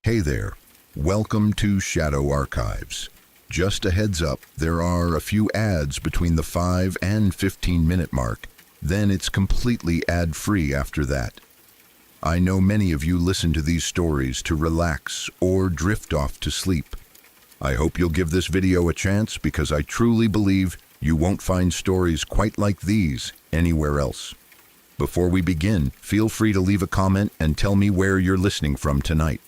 Hey there, welcome to Shadow Archives. Just a heads up, there are a few ads between the 5 and 15-minute mark, then it's completely ad-free after that. I know many of you listen to these stories to relax or drift off to sleep. I hope you'll give this video a chance because I truly believe you won't find stories quite like these anywhere else. Before we begin, feel free to leave a comment and tell me where you're listening from tonight.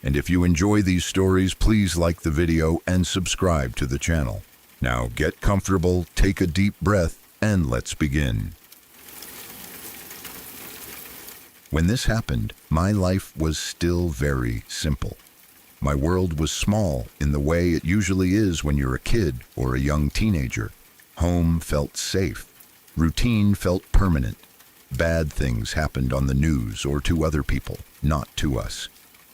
And if you enjoy these stories, please like the video and subscribe to the channel. Now get comfortable, take a deep breath, and let's begin. When this happened, my life was still very simple. My world was small in the way it usually is when you're a kid or a young teenager. Home felt safe. Routine felt permanent. Bad things happened on the news or to other people, not to us.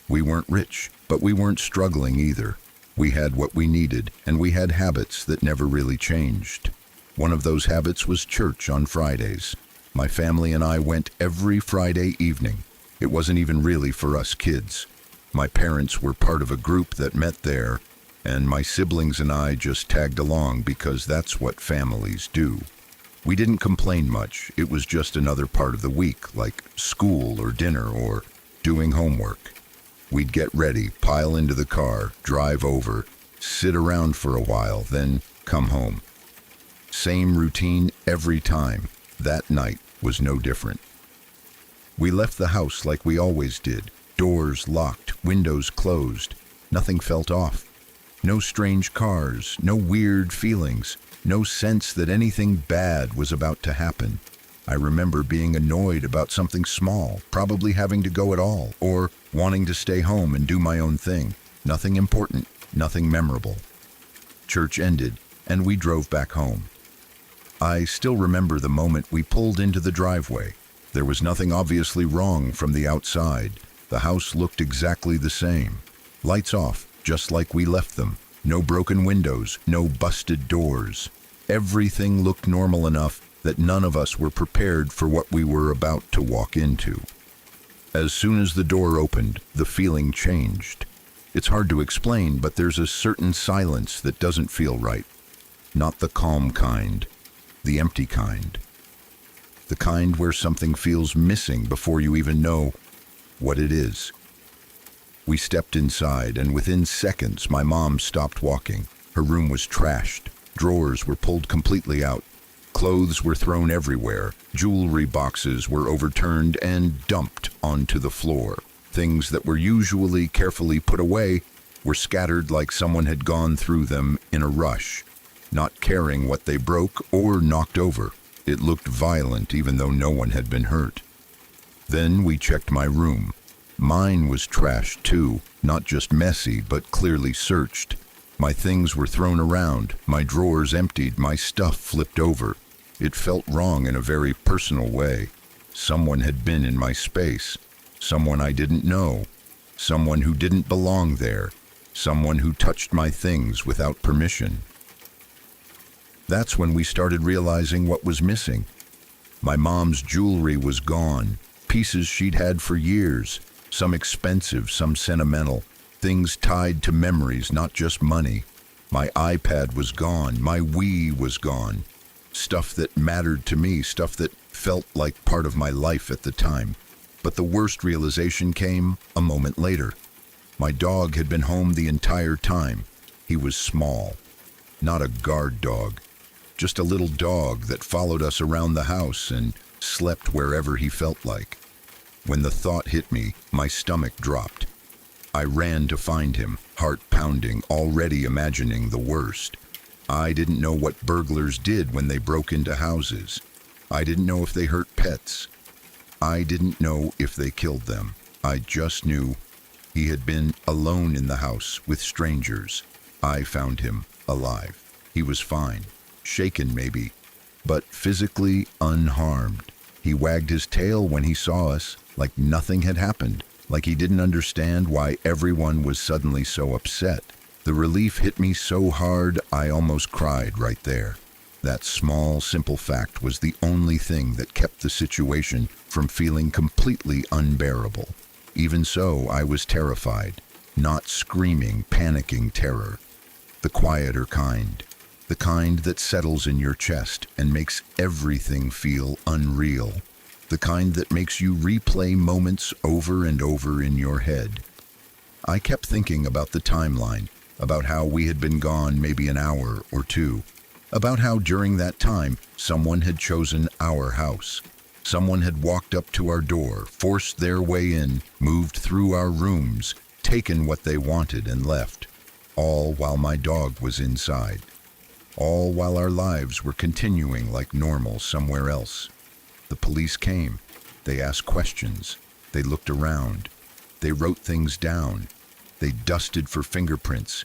We weren't rich, but we weren't struggling either. We had what we needed, and we had habits that never really changed. One of those habits was church on Fridays. My family and I went every Friday evening. It wasn't even really for us kids. My parents were part of a group that met there, and my siblings and I just tagged along because that's what families do. We didn't complain much. It was just another part of the week, like school or dinner or doing homework. We'd get ready, pile into the car, drive over, sit around for a while, then come home. Same routine every time. That night was no different. We left the house like we always did. Doors locked, windows closed. Nothing felt off. No strange cars, no weird feelings, no sense that anything bad was about to happen. I remember being annoyed about something small, probably having to go at all, or wanting to stay home and do my own thing. Nothing important, nothing memorable. Church ended, and we drove back home. I still remember the moment we pulled into the driveway. There was nothing obviously wrong from the outside. The house looked exactly the same. Lights off, just like we left them. No broken windows, no busted doors. Everything looked normal enough that none of us were prepared for what we were about to walk into. As soon as the door opened, the feeling changed. It's hard to explain, but there's a certain silence that doesn't feel right. Not the calm kind, the empty kind. The kind where something feels missing before you even know what it is. We stepped inside, and within seconds, my mom stopped walking. Her room was trashed. Drawers were pulled completely out. Clothes were thrown everywhere. Jewelry boxes were overturned and dumped onto the floor. Things that were usually carefully put away were scattered like someone had gone through them in a rush, not caring what they broke or knocked over. It looked violent even though no one had been hurt. Then we checked my room. Mine was trashed too, not just messy, but clearly searched. My things were thrown around, my drawers emptied, my stuff flipped over. It felt wrong in a very personal way. Someone had been in my space. Someone I didn't know. Someone who didn't belong there. Someone who touched my things without permission. That's when we started realizing what was missing. My mom's jewelry was gone. Pieces she'd had for years. Some expensive, some sentimental. Things tied to memories, not just money. My iPad was gone. My Wii was gone. Stuff that mattered to me, stuff that felt like part of my life at the time. But the worst realization came a moment later. My dog had been home the entire time. He was small. Not a guard dog. Just a little dog that followed us around the house and slept wherever he felt like. When the thought hit me, my stomach dropped. I ran to find him, heart pounding, already imagining the worst. I didn't know what burglars did when they broke into houses. I didn't know if they hurt pets. I didn't know if they killed them. I just knew he had been alone in the house with strangers. I found him alive. He was fine, shaken maybe, but physically unharmed. He wagged his tail when he saw us, like nothing had happened, like he didn't understand why everyone was suddenly so upset. The relief hit me so hard, I almost cried right there. That small, simple fact was the only thing that kept the situation from feeling completely unbearable. Even so, I was terrified. not screaming, panicking terror. The quieter kind. The kind that settles in your chest and makes everything feel unreal. The kind that makes you replay moments over and over in your head. I kept thinking about the timeline, about how we had been gone maybe an hour or two, about how during that time someone had chosen our house. Someone had walked up to our door, forced their way in, moved through our rooms, taken what they wanted and left, all while my dog was inside. All while our lives were continuing like normal somewhere else. The police came. They asked questions. They looked around. They wrote things down. They dusted for fingerprints.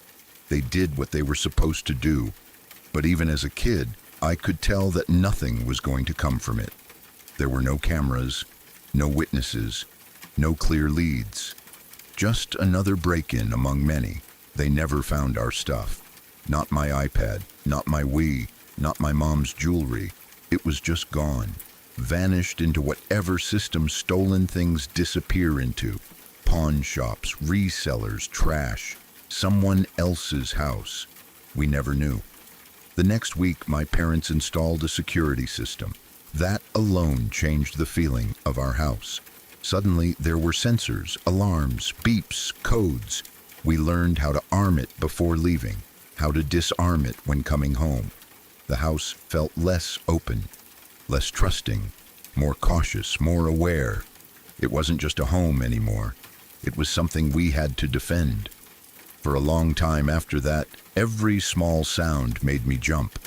They did what they were supposed to do. But even as a kid, I could tell that nothing was going to come from it. There were no cameras, no witnesses, no clear leads. Just another break-in among many. They never found our stuff. Not my iPad, not my Wii, not my mom's jewelry. It was just gone. Vanished into whatever system stolen things disappear into. Pawn shops, resellers, trash. Someone else's house. We never knew. The next week, my parents installed a security system. That alone changed the feeling of our house. Suddenly, there were sensors, alarms, beeps, codes. We learned how to arm it before leaving, how to disarm it when coming home. The house felt less open, less trusting, more cautious, more aware. It wasn't just a home anymore. It was something we had to defend. For a long time after that, every small sound made me jump.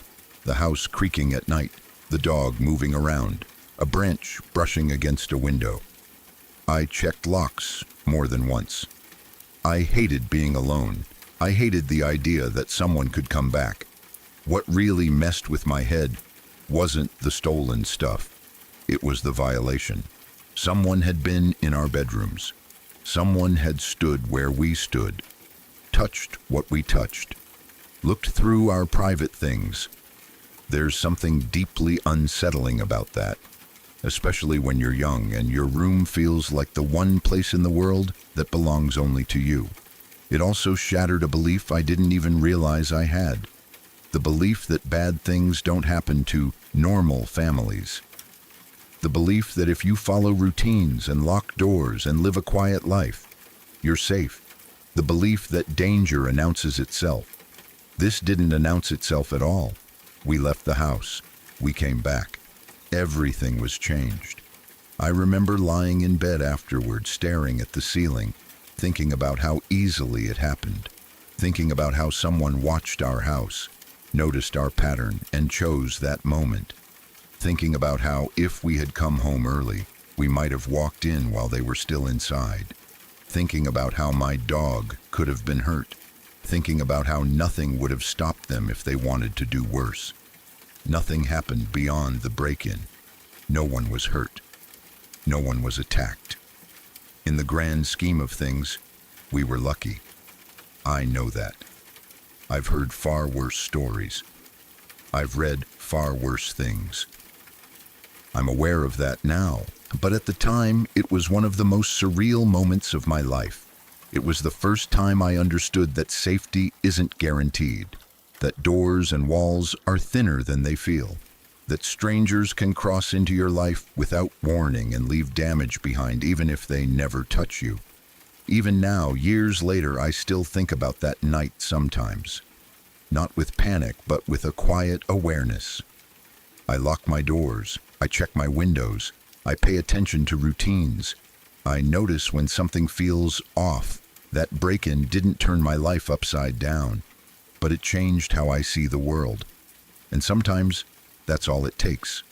The house creaking at night, the dog moving around, a branch brushing against a window. I checked locks more than once. I hated being alone. I hated the idea that someone could come back. What really messed with my head wasn't the stolen stuff. It was the violation. Someone had been in our bedrooms. Someone had stood where we stood, touched what we touched, looked through our private things. There's something deeply unsettling about that, especially when you're young and your room feels like the one place in the world that belongs only to you. It also shattered a belief I didn't even realize I had. The belief that bad things don't happen to normal families. The belief that if you follow routines and lock doors and live a quiet life, you're safe. The belief that danger announces itself. This didn't announce itself at all. We left the house. We came back. Everything was changed. I remember lying in bed afterward, staring at the ceiling, thinking about how easily it happened, thinking about how someone watched our house, noticed our pattern, and chose that moment, thinking about how if we had come home early, we might have walked in while they were still inside, thinking about how my dog could have been hurt, thinking about how nothing would have stopped them if they wanted to do worse. Nothing happened beyond the break-in. No one was hurt. No one was attacked. In the grand scheme of things, we were lucky. I know that. I've heard far worse stories. I've read far worse things. I'm aware of that now, but at the time, it was one of the most surreal moments of my life. It was the first time I understood that safety isn't guaranteed, that doors and walls are thinner than they feel, that strangers can cross into your life without warning and leave damage behind even if they never touch you. Even now, years later, I still think about that night sometimes. Not with panic, but with a quiet awareness. I lock my doors, I check my windows, I pay attention to routines. I notice when something feels off. That break-in didn't turn my life upside down, but it changed how I see the world. And sometimes, that's all it takes.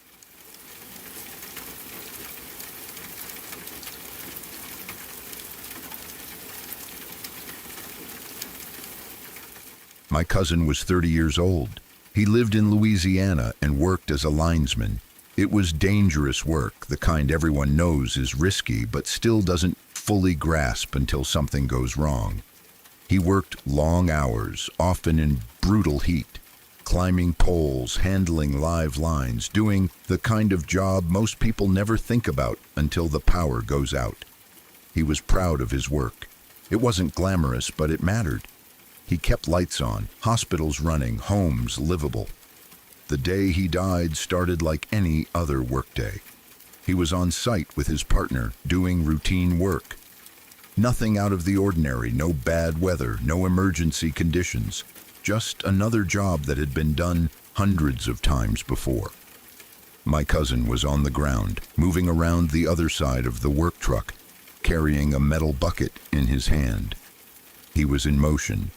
My cousin was 30 years old. He lived in Louisiana and worked as a linesman. It was dangerous work, the kind everyone knows is risky but still doesn't fully grasp until something goes wrong. He worked long hours, often in brutal heat, climbing poles, handling live lines, doing the kind of job most people never think about until the power goes out. He was proud of his work. It wasn't glamorous, but it mattered. He kept lights on, hospitals running, homes livable. The day he died started like any other workday. He was on site with his partner, doing routine work. Nothing out of the ordinary, no bad weather, no emergency conditions. Just another job that had been done hundreds of times before. My cousin was on the ground, moving around the other side of the work truck, carrying a metal bucket in his hand. He was in motion,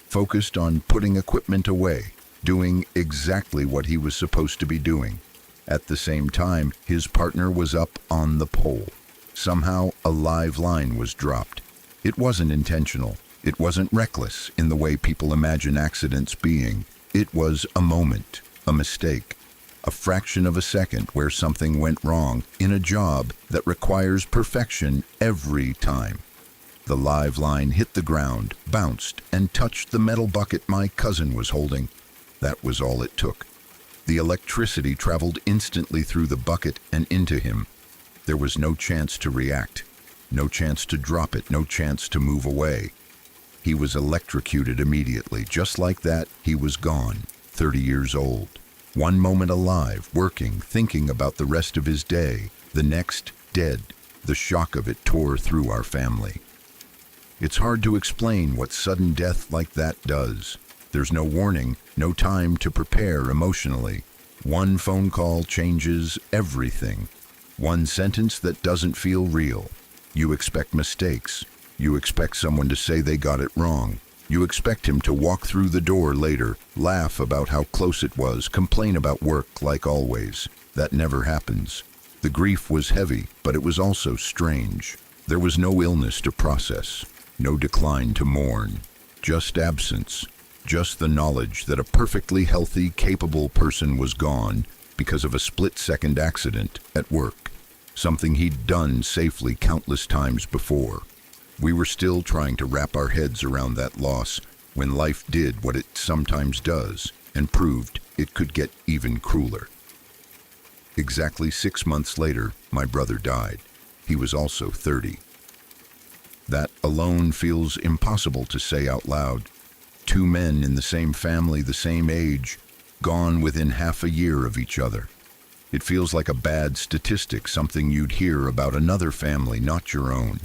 focused on putting equipment away, doing exactly what he was supposed to be doing. At the same time, his partner was up on the pole. Somehow, a live line was dropped. It wasn't intentional. It wasn't reckless in the way people imagine accidents being. It was a moment, a mistake, a fraction of a second where something went wrong in a job that requires perfection every time. The live line hit the ground, bounced, and touched the metal bucket my cousin was holding. That was all it took. The electricity traveled instantly through the bucket and into him. There was no chance to react, no chance to drop it, no chance to move away. He was electrocuted immediately. Just like that, he was gone, 30 years old. One moment alive, working, thinking about the rest of his day. The next, dead. The shock of it tore through our family. It's hard to explain what sudden death like that does. There's no warning, no time to prepare emotionally. One phone call changes everything. One sentence that doesn't feel real. You expect mistakes. You expect someone to say they got it wrong. You expect him to walk through the door later, laugh about how close it was, complain about work like always. That never happens. The grief was heavy, but it was also strange. There was no illness to process, no decline to mourn, just absence, just the knowledge that a perfectly healthy, capable person was gone because of a split-second accident at work, something he'd done safely countless times before. We were still trying to wrap our heads around that loss when life did what it sometimes does and proved it could get even crueler. Exactly 6 months later, my brother died. He was also 30. That alone feels impossible to say out loud. 2 men in the same family, the same age, gone within half a year of each other. It feels like a bad statistic, something you'd hear about another family, not your own.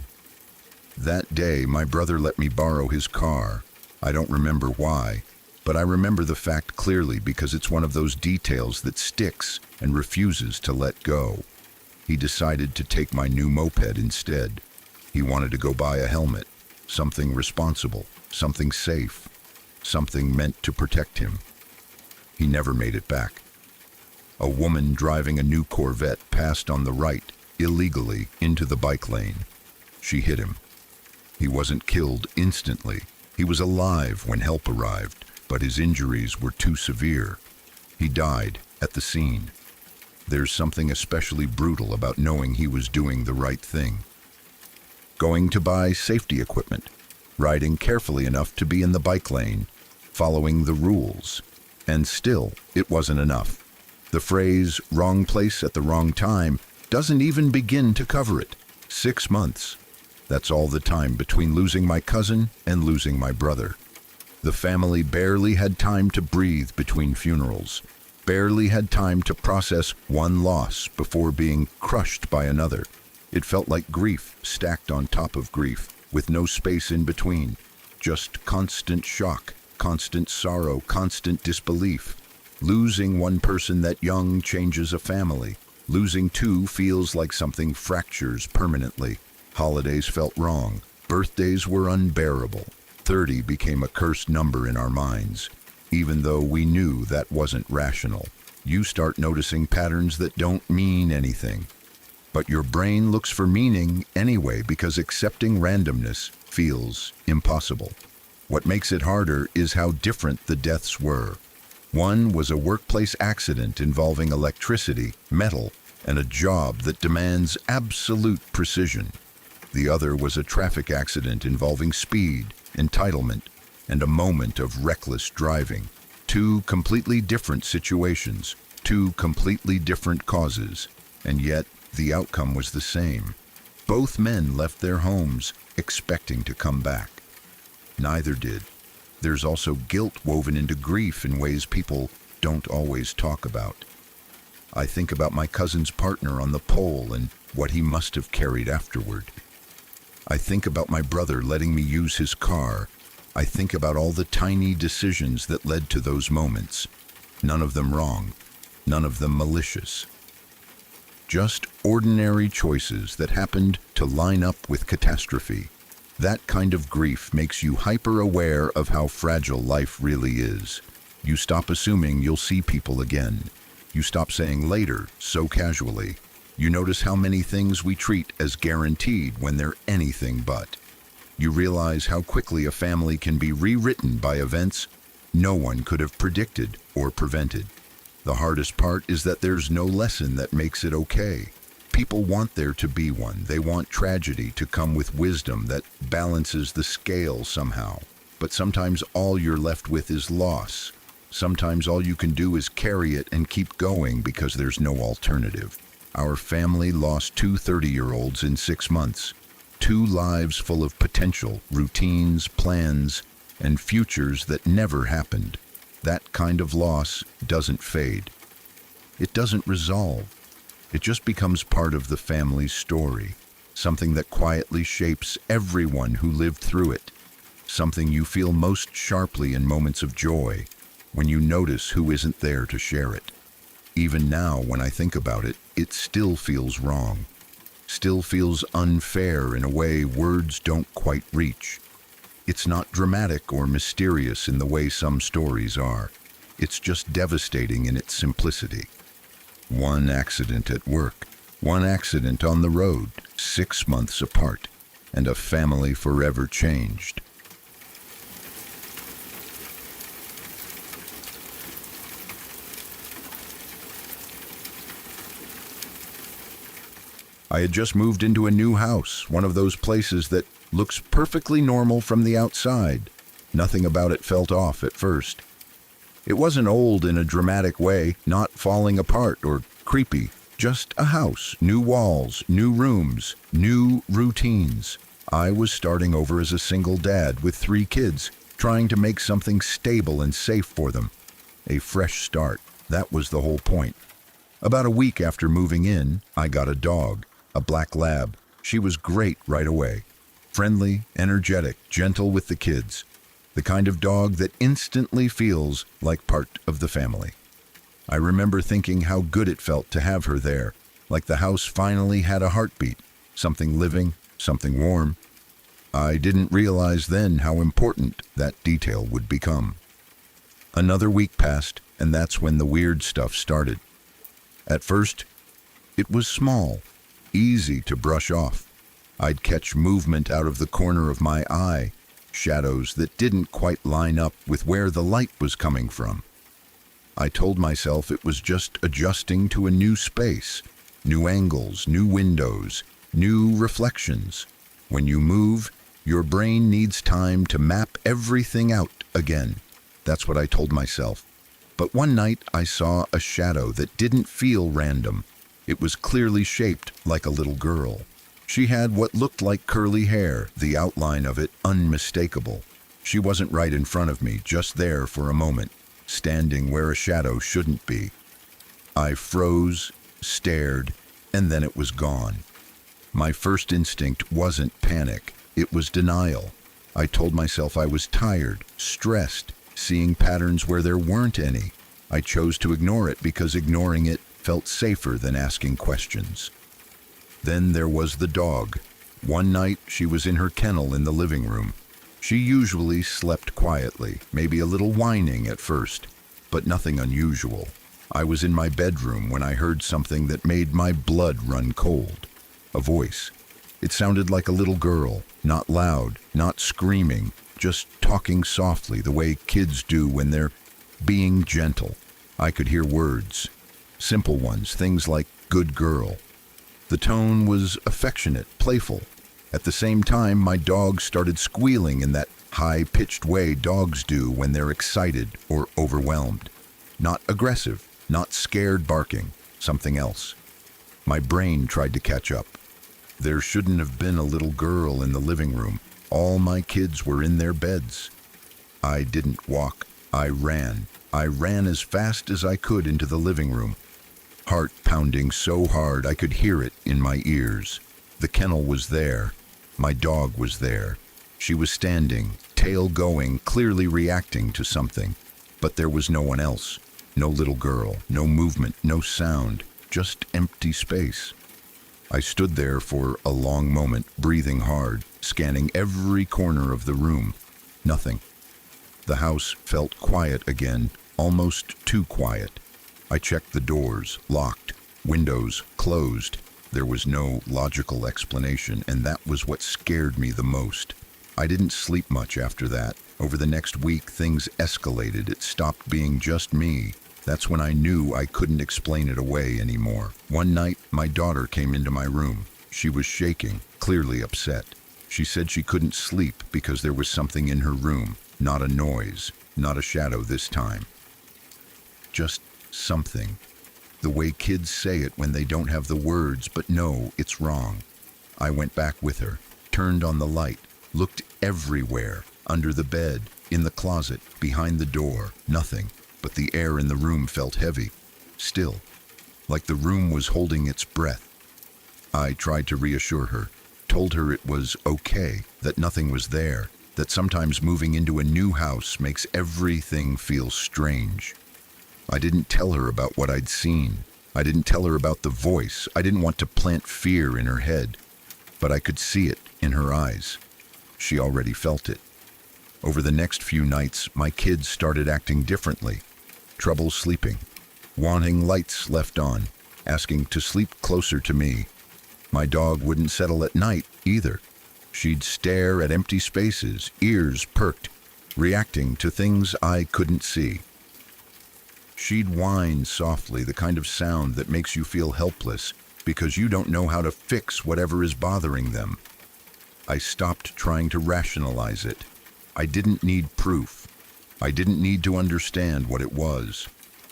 That day, my brother let me borrow his car. I don't remember why, but I remember the fact clearly because it's one of those details that sticks and refuses to let go. He decided to take my new moped instead. He wanted to go buy a helmet, something responsible, something safe, something meant to protect him. He never made it back. A woman driving a new Corvette passed on the right, illegally, into the bike lane. She hit him. He wasn't killed instantly. He was alive when help arrived, but his injuries were too severe. He died at the scene. There's something especially brutal about knowing he was doing the right thing. Going to buy safety equipment, riding carefully enough to be in the bike lane, following the rules. And still, it wasn't enough. The phrase, wrong place at the wrong time, doesn't even begin to cover it. 6 months. That's all the time between losing my cousin and losing my brother. The family barely had time to breathe between funerals, barely had time to process one loss before being crushed by another. It felt like grief stacked on top of grief, with no space in between. Just constant shock, constant sorrow, constant disbelief. Losing one person that young changes a family. Losing 2 feels like something fractures permanently. Holidays felt wrong. Birthdays were unbearable. 30 became a cursed number in our minds. Even though we knew that wasn't rational. You start noticing patterns that don't mean anything. But your brain looks for meaning anyway because accepting randomness feels impossible. What makes it harder is how different the deaths were. One was a workplace accident involving electricity, metal, and a job that demands absolute precision. The other was a traffic accident involving speed, entitlement, and a moment of reckless driving. 2 completely different situations, 2 completely different causes, and yet the outcome was the same. Both men left their homes, expecting to come back. Neither did. There's also guilt woven into grief in ways people don't always talk about. I think about my cousin's partner on the pole and what he must have carried afterward. I think about my brother letting me use his car. I think about all the tiny decisions that led to those moments. None of them wrong, none of them malicious. Just ordinary choices that happened to line up with catastrophe. That kind of grief makes you hyper-aware of how fragile life really is. You stop assuming you'll see people again. You stop saying later so casually. You notice how many things we treat as guaranteed when they're anything but. You realize how quickly a family can be rewritten by events no one could have predicted or prevented. The hardest part is that there's no lesson that makes it okay. People want there to be one. They want tragedy to come with wisdom that balances the scale somehow. But sometimes all you're left with is loss. Sometimes all you can do is carry it and keep going because there's no alternative. Our family lost two 30-year-olds in 6 months. 2 lives full of potential, routines, plans, and futures that never happened. That kind of loss doesn't fade. It doesn't resolve. It just becomes part of the family's story, something that quietly shapes everyone who lived through it, something you feel most sharply in moments of joy, when you notice who isn't there to share it. Even now, when I think about it, it still feels wrong, still feels unfair in a way words don't quite reach. It's not dramatic or mysterious in the way some stories are. It's just devastating in its simplicity. One accident at work, one accident on the road, 6 months apart, and a family forever changed. I had just moved into a new house, one of those places that looks perfectly normal from the outside. Nothing about it felt off at first. It wasn't old in a dramatic way, not falling apart or creepy. Just a house, new walls, new rooms, new routines. I was starting over as a single dad with 3 kids, trying to make something stable and safe for them. A fresh start. That was the whole point. About a week after moving in, I got a dog, a black lab. She was great right away. Friendly, energetic, gentle with the kids. The kind of dog that instantly feels like part of the family. I remember thinking how good it felt to have her there, like the house finally had a heartbeat, something living, something warm. I didn't realize then how important that detail would become. Another week passed, and that's when the weird stuff started. At first, it was small, easy to brush off. I'd catch movement out of the corner of my eye, shadows that didn't quite line up with where the light was coming from. I told myself it was just adjusting to a new space, new angles, new windows, new reflections. When you move, your brain needs time to map everything out again. That's what I told myself. But one night I saw a shadow that didn't feel random. It was clearly shaped like a little girl. She had what looked like curly hair, the outline of it unmistakable. She wasn't right in front of me, just there for a moment, standing where a shadow shouldn't be. I froze, stared, and then it was gone. My first instinct wasn't panic, it was denial. I told myself I was tired, stressed, seeing patterns where there weren't any. I chose to ignore it because ignoring it felt safer than asking questions. Then there was the dog. One night, she was in her kennel in the living room. She usually slept quietly, maybe a little whining at first, but nothing unusual. I was in my bedroom when I heard something that made my blood run cold. A voice. It sounded like a little girl, not loud, not screaming, just talking softly the way kids do when they're being gentle. I could hear words. Simple ones, things like good girl. The tone was affectionate, playful. At the same time, my dog started squealing in that high-pitched way dogs do when they're excited or overwhelmed. Not aggressive, not scared barking, something else. My brain tried to catch up. There shouldn't have been a little girl in the living room. All my kids were in their beds. I didn't walk. I ran. I ran as fast as I could into the living room, heart pounding so hard I could hear it in my ears. The kennel was there. My dog was there. She was standing, tail going, clearly reacting to something. But there was no one else. No little girl, no movement, no sound, just empty space. I stood there for a long moment, breathing hard, scanning every corner of the room. Nothing. The house felt quiet again, almost too quiet. I checked the doors, locked, windows closed. There was no logical explanation, and that was what scared me the most. I didn't sleep much after that. Over the next week, things escalated. It stopped being just me. That's when I knew I couldn't explain it away anymore. One night, my daughter came into my room. She was shaking, clearly upset. She said she couldn't sleep because there was something in her room. Not a noise, not a shadow this time. Just something. The way kids say it when they don't have the words, but no, it's wrong. I went back with her, turned on the light, looked everywhere, under the bed, in the closet, behind the door, nothing. But the air in the room felt heavy, still, like the room was holding its breath. I tried to reassure her, told her it was okay, that nothing was there, that sometimes moving into a new house makes everything feel strange. I didn't tell her about what I'd seen. I didn't tell her about the voice. I didn't want to plant fear in her head, but I could see it in her eyes. She already felt it. Over the next few nights, my kids started acting differently. Trouble sleeping, wanting lights left on, asking to sleep closer to me. My dog wouldn't settle at night either. She'd stare at empty spaces, ears perked, reacting to things I couldn't see. She'd whine softly, the kind of sound that makes you feel helpless because you don't know how to fix whatever is bothering them. I stopped trying to rationalize it. I didn't need proof. I didn't need to understand what it was.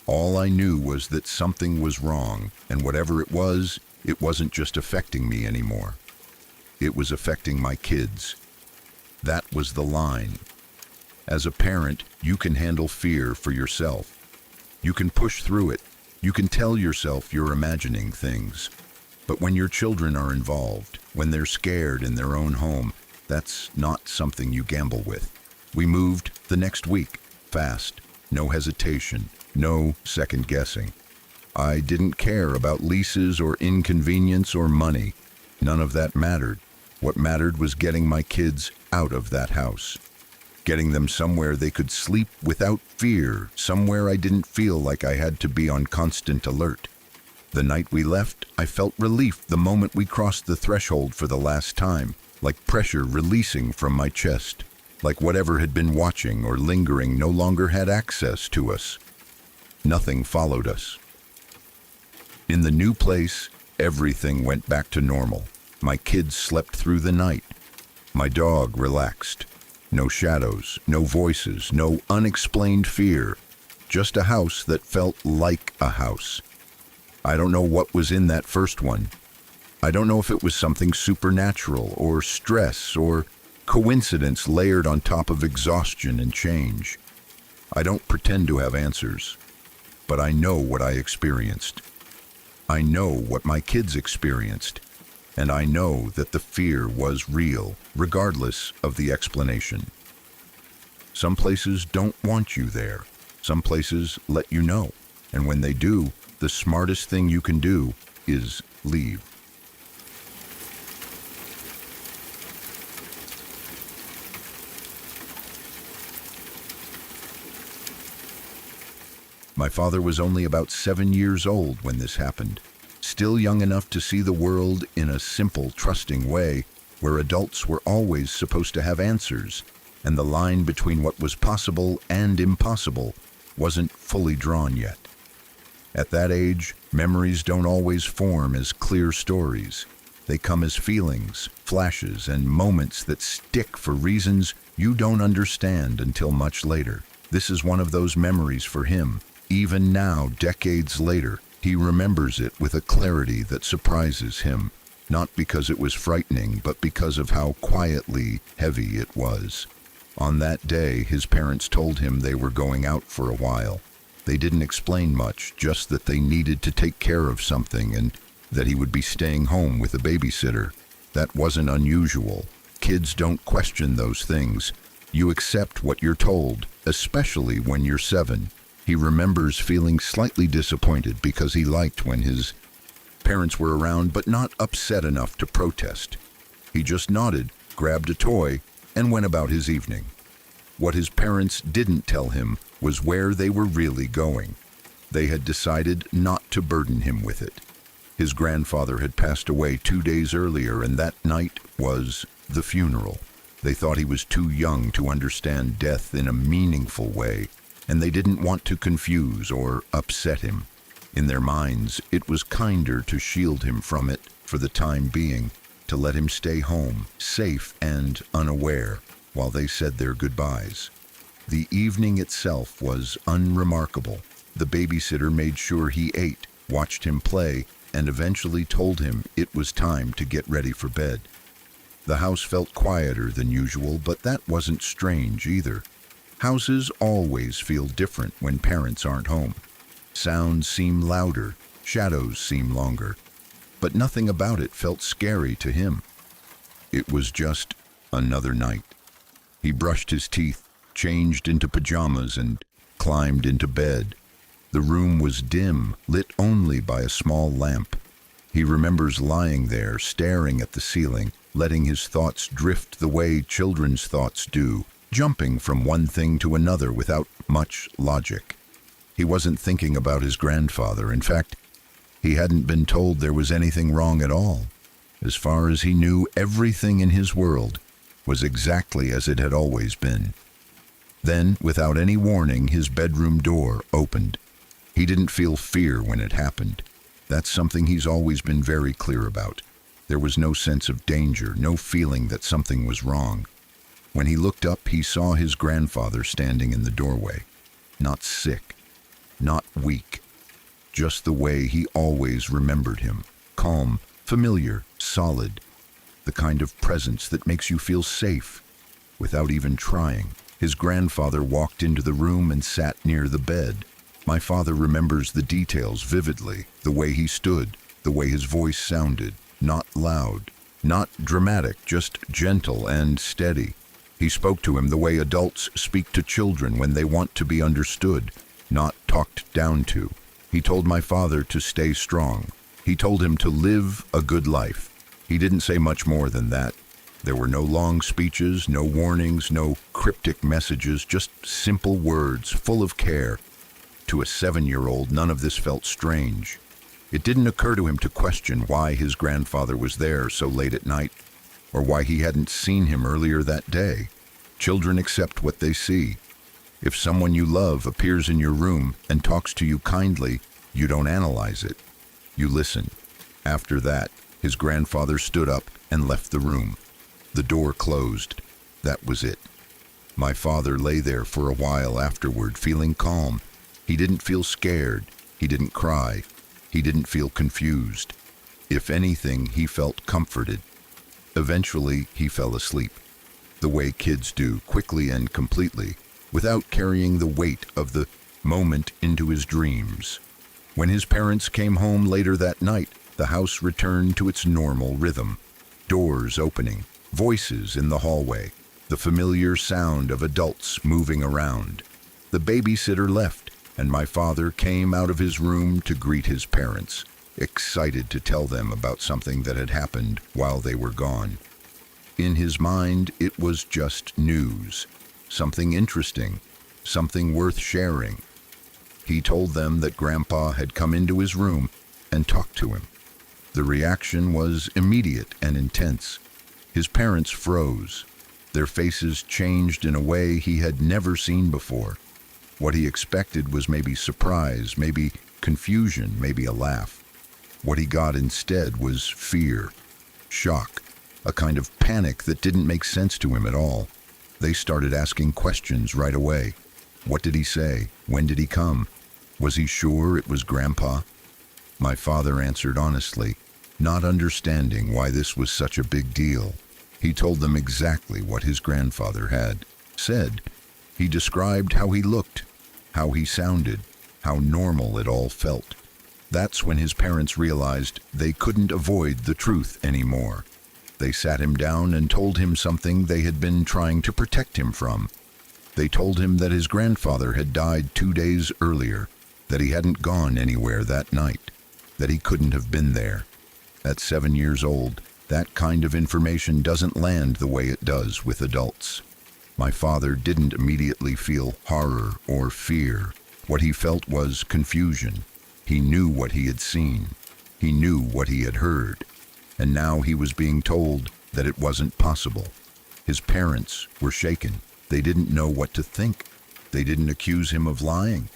All I knew was that something was wrong, and whatever it wasn't just affecting me anymore. It was affecting my kids. That was the line. As a parent, you can handle fear for yourself. You can push through it. You can tell yourself you're imagining things. But when your children are involved, when they're scared in their own home, that's not something you gamble with. We moved the next week, fast, no hesitation, no second guessing. I didn't care about leases or inconvenience or money. None of that mattered. What mattered was getting my kids out of that house. Getting them somewhere they could sleep without fear, somewhere I didn't feel like I had to be on constant alert. The night we left, I felt relief the moment we crossed the threshold for the last time, like pressure releasing from my chest, like whatever had been watching or lingering no longer had access to us. Nothing followed us. In the new place, everything went back to normal. My kids slept through the night. My dog relaxed. No shadows, no voices, no unexplained fear. Just a house that felt like a house. I don't know what was in that first one. I don't know if it was something supernatural or stress or coincidence layered on top of exhaustion and change. I don't pretend to have answers, but I know what I experienced. I know what my kids experienced, and I know that the fear was real, regardless of the explanation. Some places don't want you there. Some places let you know, and when they do, the smartest thing you can do is leave. My father was only about 7 years old when this happened, still young enough to see the world in a simple, trusting way, where adults were always supposed to have answers, and the line between what was possible and impossible wasn't fully drawn yet. At that age, memories don't always form as clear stories. They come as feelings, flashes, and moments that stick for reasons you don't understand until much later. This is one of those memories for him. Even now, decades later, he remembers it with a clarity that surprises him. not because it was frightening, but because of how quietly heavy it was. On that day, his parents told him they were going out for a while. They didn't explain much, just that they needed to take care of something and that he would be staying home with a babysitter. That wasn't unusual. Kids don't question those things. You accept what you're told, especially when you're 7. He remembers feeling slightly disappointed because he liked when his parents were around, but not upset enough to protest. He just nodded, grabbed a toy, and went about his evening. What his parents didn't tell him was where they were really going. They had decided not to burden him with it. His grandfather had passed away 2 days earlier, and that night was the funeral. They thought he was too young to understand death in a meaningful way, and they didn't want to confuse or upset him. In their minds, it was kinder to shield him from it for the time being, to let him stay home, safe and unaware, while they said their goodbyes. The evening itself was unremarkable. The babysitter made sure he ate, watched him play, and eventually told him it was time to get ready for bed. The house felt quieter than usual, but that wasn't strange either. Houses always feel different when parents aren't home. Sounds seem louder, shadows seem longer, but nothing about it felt scary to him. It was just another night. He brushed his teeth, changed into pajamas, and climbed into bed. The room was dim, lit only by a small lamp. He remembers lying there, staring at the ceiling, letting his thoughts drift the way children's thoughts do, jumping from one thing to another without much logic. He wasn't thinking about his grandfather. In fact, he hadn't been told there was anything wrong at all. As far as he knew, everything in his world was exactly as it had always been. Then, without any warning, his bedroom door opened. He didn't feel fear when it happened. That's something he's always been very clear about. There was no sense of danger, no feeling that something was wrong. When he looked up, he saw his grandfather standing in the doorway. Not sick, not weak, just the way he always remembered him. Calm, familiar, solid. The kind of presence that makes you feel safe without even trying. His grandfather walked into the room and sat near the bed. My father remembers the details vividly, the way he stood, the way his voice sounded, not loud, not dramatic, just gentle and steady. He spoke to him the way adults speak to children when they want to be understood, not talked down to. He told my father to stay strong. He told him to live a good life. He didn't say much more than that. There were no long speeches, no warnings, no cryptic messages, just simple words full of care. To a 7-year-old, none of this felt strange. It didn't occur to him to question why his grandfather was there so late at night, or why he hadn't seen him earlier that day. Children accept what they see. If someone you love appears in your room and talks to you kindly, you don't analyze it. You listen. After that, his grandfather stood up and left the room. The door closed. That was it. My father lay there for a while afterward, feeling calm. He didn't feel scared. He didn't cry. He didn't feel confused. If anything, he felt comforted. Eventually, he fell asleep, the way kids do, quickly and completely, without carrying the weight of the moment into his dreams. When his parents came home later that night, the house returned to its normal rhythm. Doors opening, voices in the hallway, the familiar sound of adults moving around. The babysitter left, and my father came out of his room to greet his parents, excited to tell them about something that had happened while they were gone. In his mind, it was just news, something interesting, something worth sharing. He told them that Grandpa had come into his room and talked to him. The reaction was immediate and intense. His parents froze. Their faces changed in a way he had never seen before. What he expected was maybe surprise, maybe confusion, maybe a laugh. What he got instead was fear, shock, a kind of panic that didn't make sense to him at all. They started asking questions right away. What did he say? When did he come? Was he sure it was Grandpa? My father answered honestly, not understanding why this was such a big deal. He told them exactly what his grandfather had said. He described how he looked, how he sounded, how normal it all felt. That's when his parents realized they couldn't avoid the truth anymore. They sat him down and told him something they had been trying to protect him from. They told him that his grandfather had died 2 days earlier, that he hadn't gone anywhere that night, that he couldn't have been there. At 7 years old, that kind of information doesn't land the way it does with adults. My father didn't immediately feel horror or fear. What he felt was confusion. He knew what he had seen. He knew what he had heard. And now he was being told that it wasn't possible. His parents were shaken. They didn't know what to think. They didn't accuse him of lying.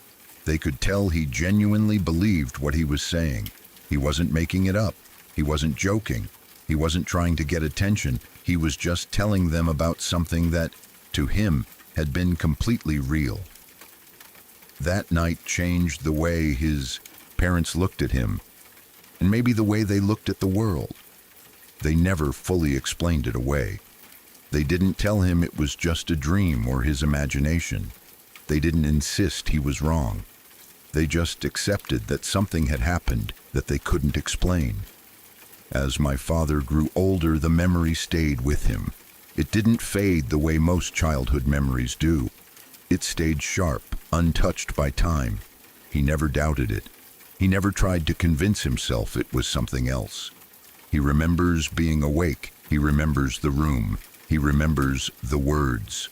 They could tell he genuinely believed what he was saying. He wasn't making it up. He wasn't joking. He wasn't trying to get attention. He was just telling them about something that, to him, had been completely real. That night changed the way his parents looked at him, and maybe the way they looked at the world. They never fully explained it away. They didn't tell him it was just a dream or his imagination. They didn't insist he was wrong. They just accepted that something had happened that they couldn't explain. As my father grew older, the memory stayed with him. It didn't fade the way most childhood memories do. It stayed sharp, untouched by time. He never doubted it. He never tried to convince himself it was something else. He remembers being awake. He remembers the room. He remembers the words.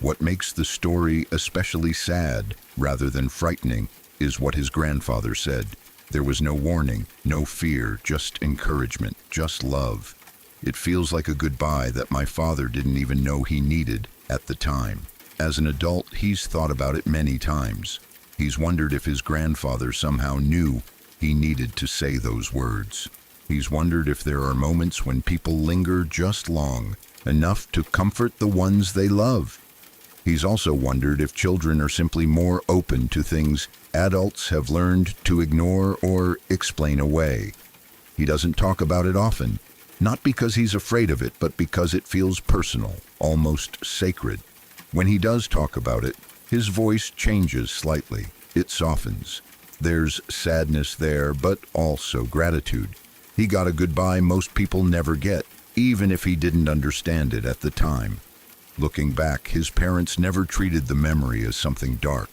What makes the story especially sad, rather than frightening, is what his grandfather said. There was no warning, no fear, just encouragement, just love. It feels like a goodbye that my father didn't even know he needed at the time. As an adult, he's thought about it many times. He's wondered if his grandfather somehow knew he needed to say those words. He's wondered if there are moments when people linger just long enough to comfort the ones they love. He's also wondered if children are simply more open to things adults have learned to ignore or explain away. He doesn't talk about it often, not because he's afraid of it, but because it feels personal, almost sacred. When he does talk about it, his voice changes slightly. It softens. There's sadness there, but also gratitude. He got a goodbye most people never get, even if he didn't understand it at the time. Looking back, his parents never treated the memory as something dark.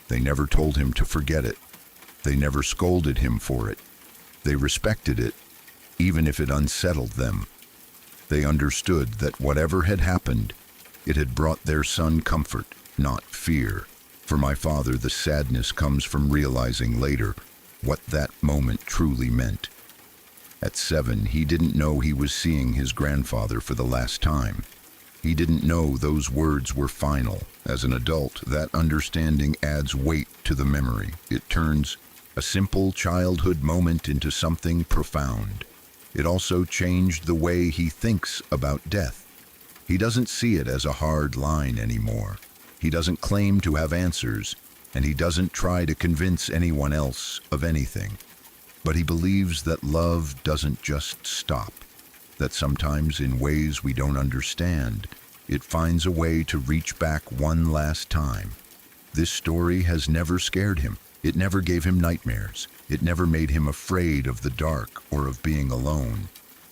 They never told him to forget it. They never scolded him for it. They respected it, even if it unsettled them. They understood that whatever had happened, it had brought their son comfort, not fear. For my father, the sadness comes from realizing later what that moment truly meant. At 7, he didn't know he was seeing his grandfather for the last time. He didn't know those words were final. As an adult, that understanding adds weight to the memory. It turns a simple childhood moment into something profound. It also changed the way he thinks about death. He doesn't see it as a hard line anymore. He doesn't claim to have answers, and he doesn't try to convince anyone else of anything. But he believes that love doesn't just stop, that sometimes in ways we don't understand, it finds a way to reach back one last time. This story has never scared him. It never gave him nightmares. It never made him afraid of the dark or of being alone.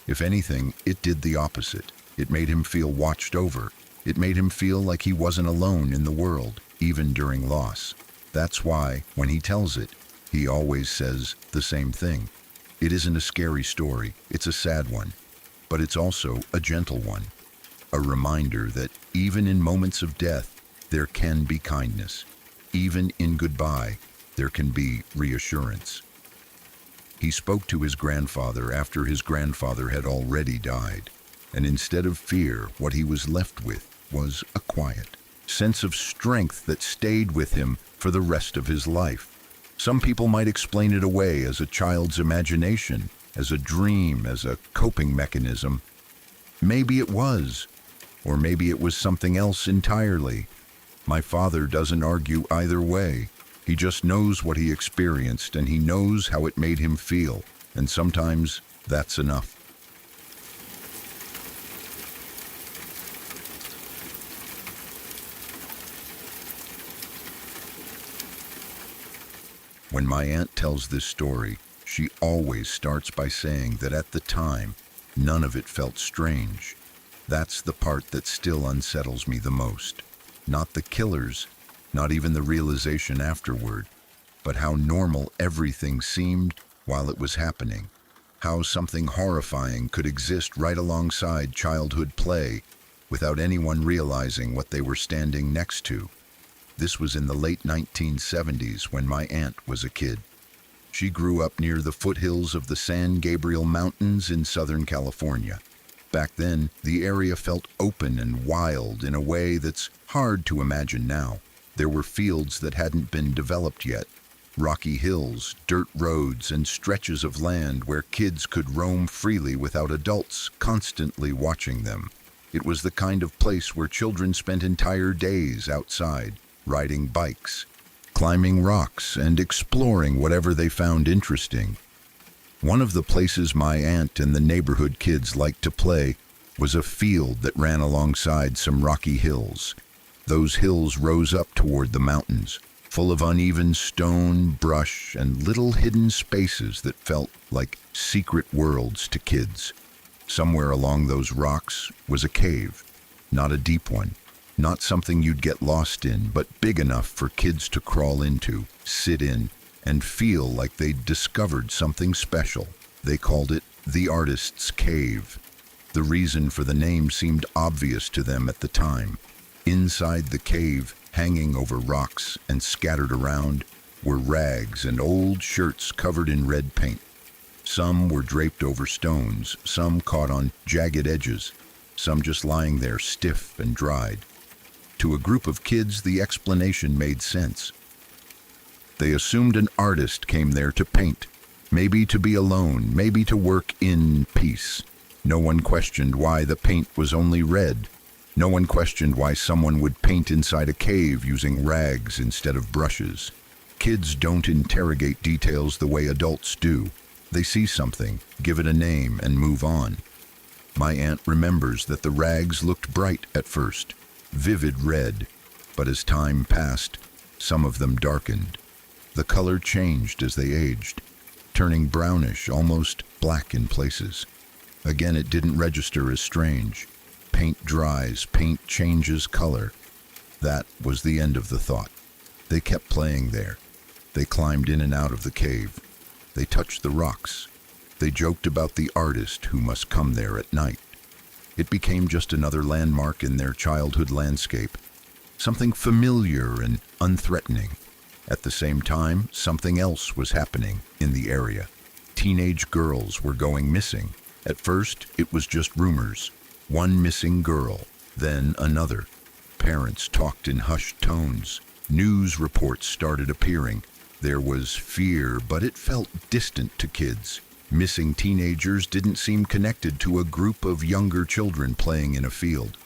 If anything, it did the opposite. It made him feel watched over. It made him feel like he wasn't alone in the world, even during loss. That's why, when he tells it, he always says the same thing. It isn't a scary story, it's a sad one, but it's also a gentle one. A reminder that even in moments of death, there can be kindness. Even in goodbye, there can be reassurance. He spoke to his grandfather after his grandfather had already died, and instead of fear, what he was left with was a quiet sense of strength that stayed with him for the rest of his life. Some people might explain it away as a child's imagination, as a dream, as a coping mechanism. Maybe it was, or maybe it was something else entirely. My father doesn't argue either way. He just knows what he experienced, and he knows how it made him feel. And sometimes That's enough. When my aunt tells this story, she always starts by saying that at the time, none of it felt strange. That's the part that still unsettles me the most. Not the killers, not even the realization afterward, but how normal everything seemed while it was happening. How something horrifying could exist right alongside childhood play without anyone realizing what they were standing next to. This was in the late 1970s when my aunt was a kid. She grew up near the foothills of the San Gabriel Mountains in Southern California. Back then, the area felt open and wild in a way that's hard to imagine now. There were fields that hadn't been developed yet, rocky hills, dirt roads, and stretches of land where kids could roam freely without adults constantly watching them. It was the kind of place where children spent entire days outside, riding bikes, climbing rocks, and exploring whatever they found interesting. One of the places my aunt and the neighborhood kids liked to play was a field that ran alongside some rocky hills. Those hills rose up toward the mountains, full of uneven stone, brush, and little hidden spaces that felt like secret worlds to kids. Somewhere along those rocks was a cave, not a deep one, not something you'd get lost in, but big enough for kids to crawl into, sit in, and feel like they'd discovered something special. They called it the Artist's Cave. The reason for the name seemed obvious to them at the time. Inside the cave, hanging over rocks and scattered around, were rags and old shirts covered in red paint. Some were draped over stones, some caught on jagged edges, some just lying there stiff and dried. To a group of kids, the explanation made sense. They assumed an artist came there to paint, maybe to be alone, maybe to work in peace. No one questioned why the paint was only red. No one questioned why someone would paint inside a cave using rags instead of brushes. Kids don't interrogate details the way adults do. They see something, give it a name, and move on. My aunt remembers that the rags looked bright at first, vivid red, but as time passed, some of them darkened. The color changed as they aged, turning brownish, almost black in places. Again, it didn't register as strange. Paint dries, paint changes color. That was the end of the thought. They kept playing there. They climbed in and out of the cave. They touched the rocks. They joked about the artist who must come there at night. It became just another landmark in their childhood landscape, something familiar and unthreatening. At the same time, something else was happening in the area. Teenage girls were going missing. At first, it was just rumors. One missing girl, then another. Parents talked in hushed tones. News reports started appearing. There was fear, but it felt distant to kids. Missing teenagers didn't seem connected to a group of younger children playing in a field.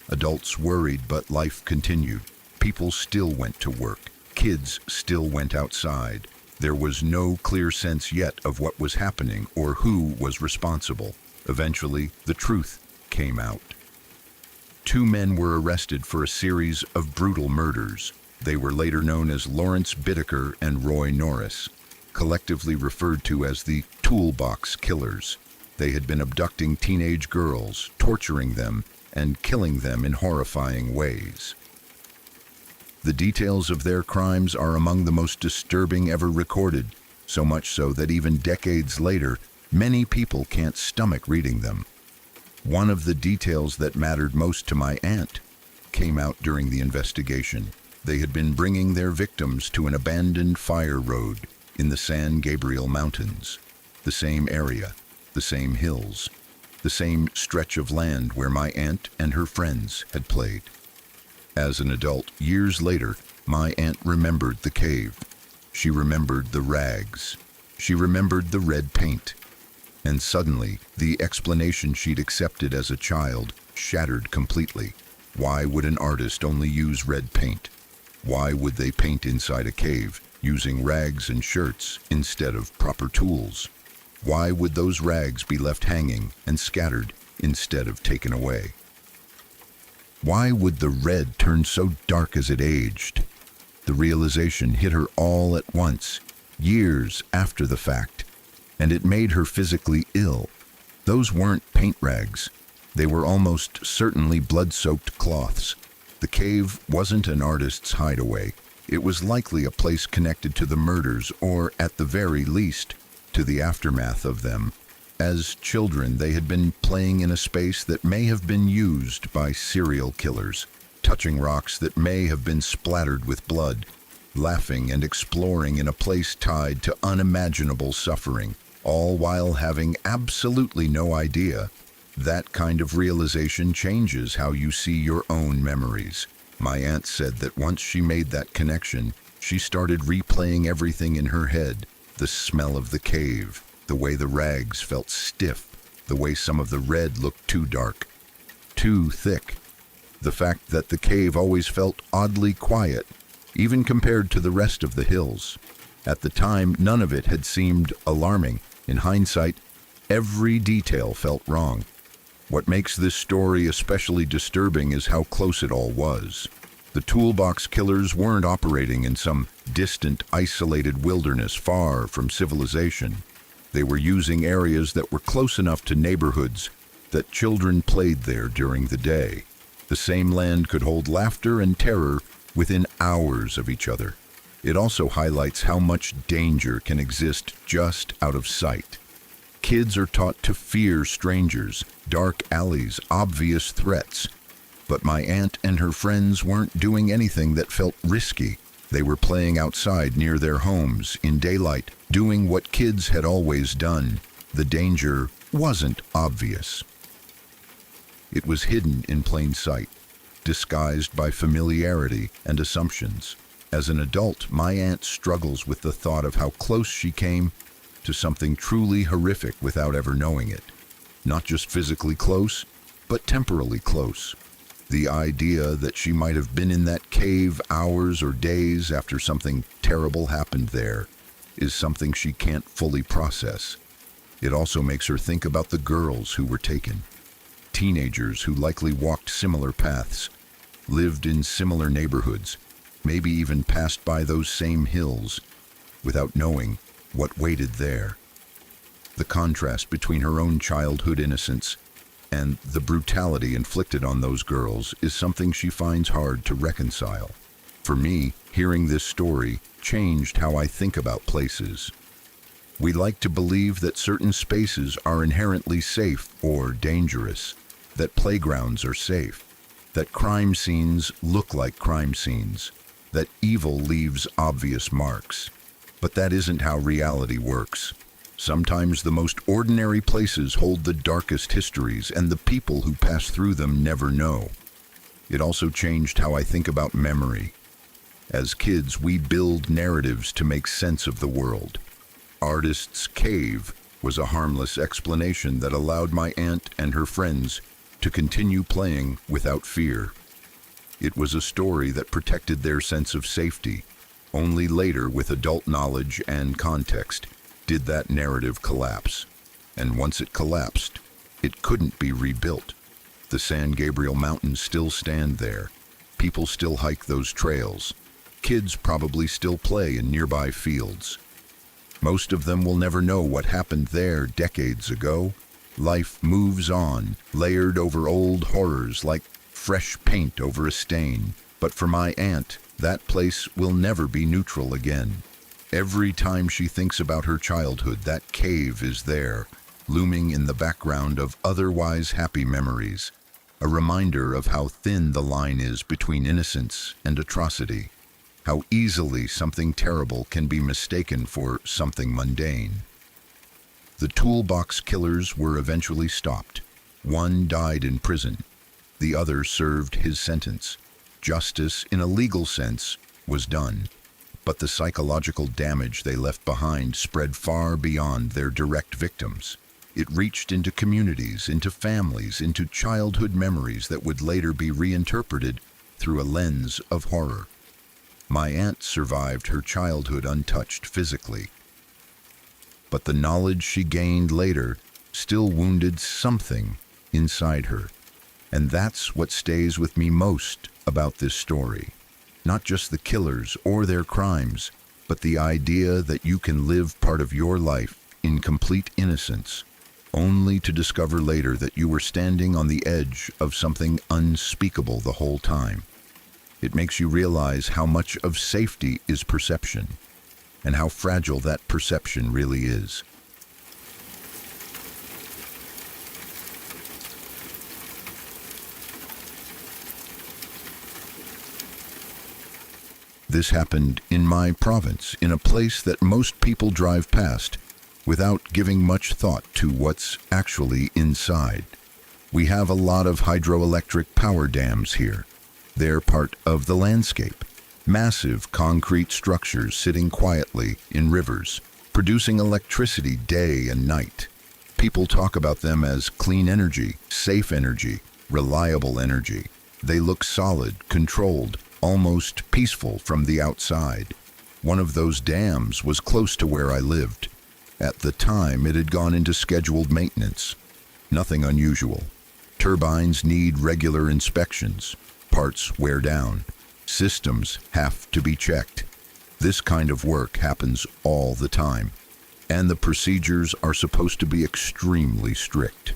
Adults worried, but life continued. People still went to work. Kids still went outside. There was no clear sense yet of what was happening or who was responsible. Eventually, the truth came out. 2 men were arrested for a series of brutal murders. They were later known as Lawrence Bittaker and Roy Norris, collectively referred to as the Toolbox Killers. They had been abducting teenage girls, torturing them, and killing them in horrifying ways. The details of their crimes are among the most disturbing ever recorded, so much so that even decades later, many people can't stomach reading them. One of the details that mattered most to my aunt came out during the investigation. They had been bringing their victims to an abandoned fire road in the San Gabriel Mountains. The same area, the same hills, the same stretch of land where my aunt and her friends had played. As an adult, years later, my aunt remembered the cave. She remembered the rags. She remembered the red paint. And suddenly, the explanation she'd accepted as a child shattered completely. Why would an artist only use red paint? Why would they paint inside a cave, using rags and shirts instead of proper tools? Why would those rags be left hanging and scattered instead of taken away? Why would the red turn so dark as it aged? The realization hit her all at once, years after the fact, and it made her physically ill. Those weren't paint rags. They were almost certainly blood-soaked cloths. The cave wasn't an artist's hideaway. It was likely a place connected to the murders, or, at the very least, to the aftermath of them. As children, they had been playing in a space that may have been used by serial killers, touching rocks that may have been splattered with blood, laughing and exploring in a place tied to unimaginable suffering, all while having absolutely no idea. That kind of realization changes how you see your own memories. My aunt said that once she made that connection, she started replaying everything in her head. The smell of the cave, the way the rags felt stiff, the way some of the red looked too dark, too thick. The fact that the cave always felt oddly quiet, even compared to the rest of the hills. At the time, none of it had seemed alarming. In hindsight, every detail felt wrong. What makes this story especially disturbing is how close it all was. The toolbox killers weren't operating in some distant, isolated wilderness far from civilization. They were using areas that were close enough to neighborhoods that children played there during the day. The same land could hold laughter and terror within hours of each other. It also highlights how much danger can exist just out of sight. Kids are taught to fear strangers, dark alleys, obvious threats. But my aunt and her friends weren't doing anything that felt risky. They were playing outside near their homes, in daylight, doing what kids had always done. The danger wasn't obvious. It was hidden in plain sight, disguised by familiarity and assumptions. As an adult, my aunt struggles with the thought of how close she came to something truly horrific without ever knowing it. Not just physically close, but temporally close. The idea that she might have been in that cave hours or days after something terrible happened there is something she can't fully process. It also makes her think about the girls who were taken. Teenagers who likely walked similar paths, lived in similar neighborhoods, maybe even passed by those same hills, without knowing what waited there. The contrast between her own childhood innocence and the brutality inflicted on those girls is something she finds hard to reconcile. For me, hearing this story changed how I think about places. We like to believe that certain spaces are inherently safe or dangerous, that playgrounds are safe, that crime scenes look like crime scenes, that evil leaves obvious marks. But that isn't how reality works. Sometimes the most ordinary places hold the darkest histories, and the people who pass through them never know. It also changed how I think about memory. As kids, we build narratives to make sense of the world. Artist's Cave was a harmless explanation that allowed my aunt and her friends to continue playing without fear. It was a story that protected their sense of safety. Only later, with adult knowledge and context, did that narrative collapse. And once it collapsed, it couldn't be rebuilt. The San Gabriel Mountains still stand there. People still hike those trails. Kids probably still play in nearby fields. Most of them will never know what happened there decades ago. Life moves on, layered over old horrors like fresh paint over a stain. But for my aunt, that place will never be neutral again. Every time she thinks about her childhood, that cave is there, looming in the background of otherwise happy memories, a reminder of how thin the line is between innocence and atrocity, how easily something terrible can be mistaken for something mundane. The toolbox killers were eventually stopped. One died in prison. The other served his sentence. Justice, in a legal sense, was done. But the psychological damage they left behind spread far beyond their direct victims. It reached into communities, into families, into childhood memories that would later be reinterpreted through a lens of horror. My aunt survived her childhood untouched physically, but the knowledge she gained later still wounded something inside her. And that's what stays with me most about this story. Not just the killers or their crimes, but the idea that you can live part of your life in complete innocence, only to discover later that you were standing on the edge of something unspeakable the whole time. It makes you realize how much of safety is perception, and how fragile that perception really is. This happened in my province, in a place that most people drive past without giving much thought to what's actually inside. We have a lot of hydroelectric power dams here. They're part of the landscape. Massive concrete structures sitting quietly in rivers, producing electricity day and night. People talk about them as clean energy, safe energy, reliable energy. They look solid, controlled, almost peaceful from the outside. One of those dams was close to where I lived. At the time, it had gone into scheduled maintenance. Nothing unusual. Turbines need regular inspections. Parts wear down. Systems have to be checked. This kind of work happens all the time, and the procedures are supposed to be extremely strict.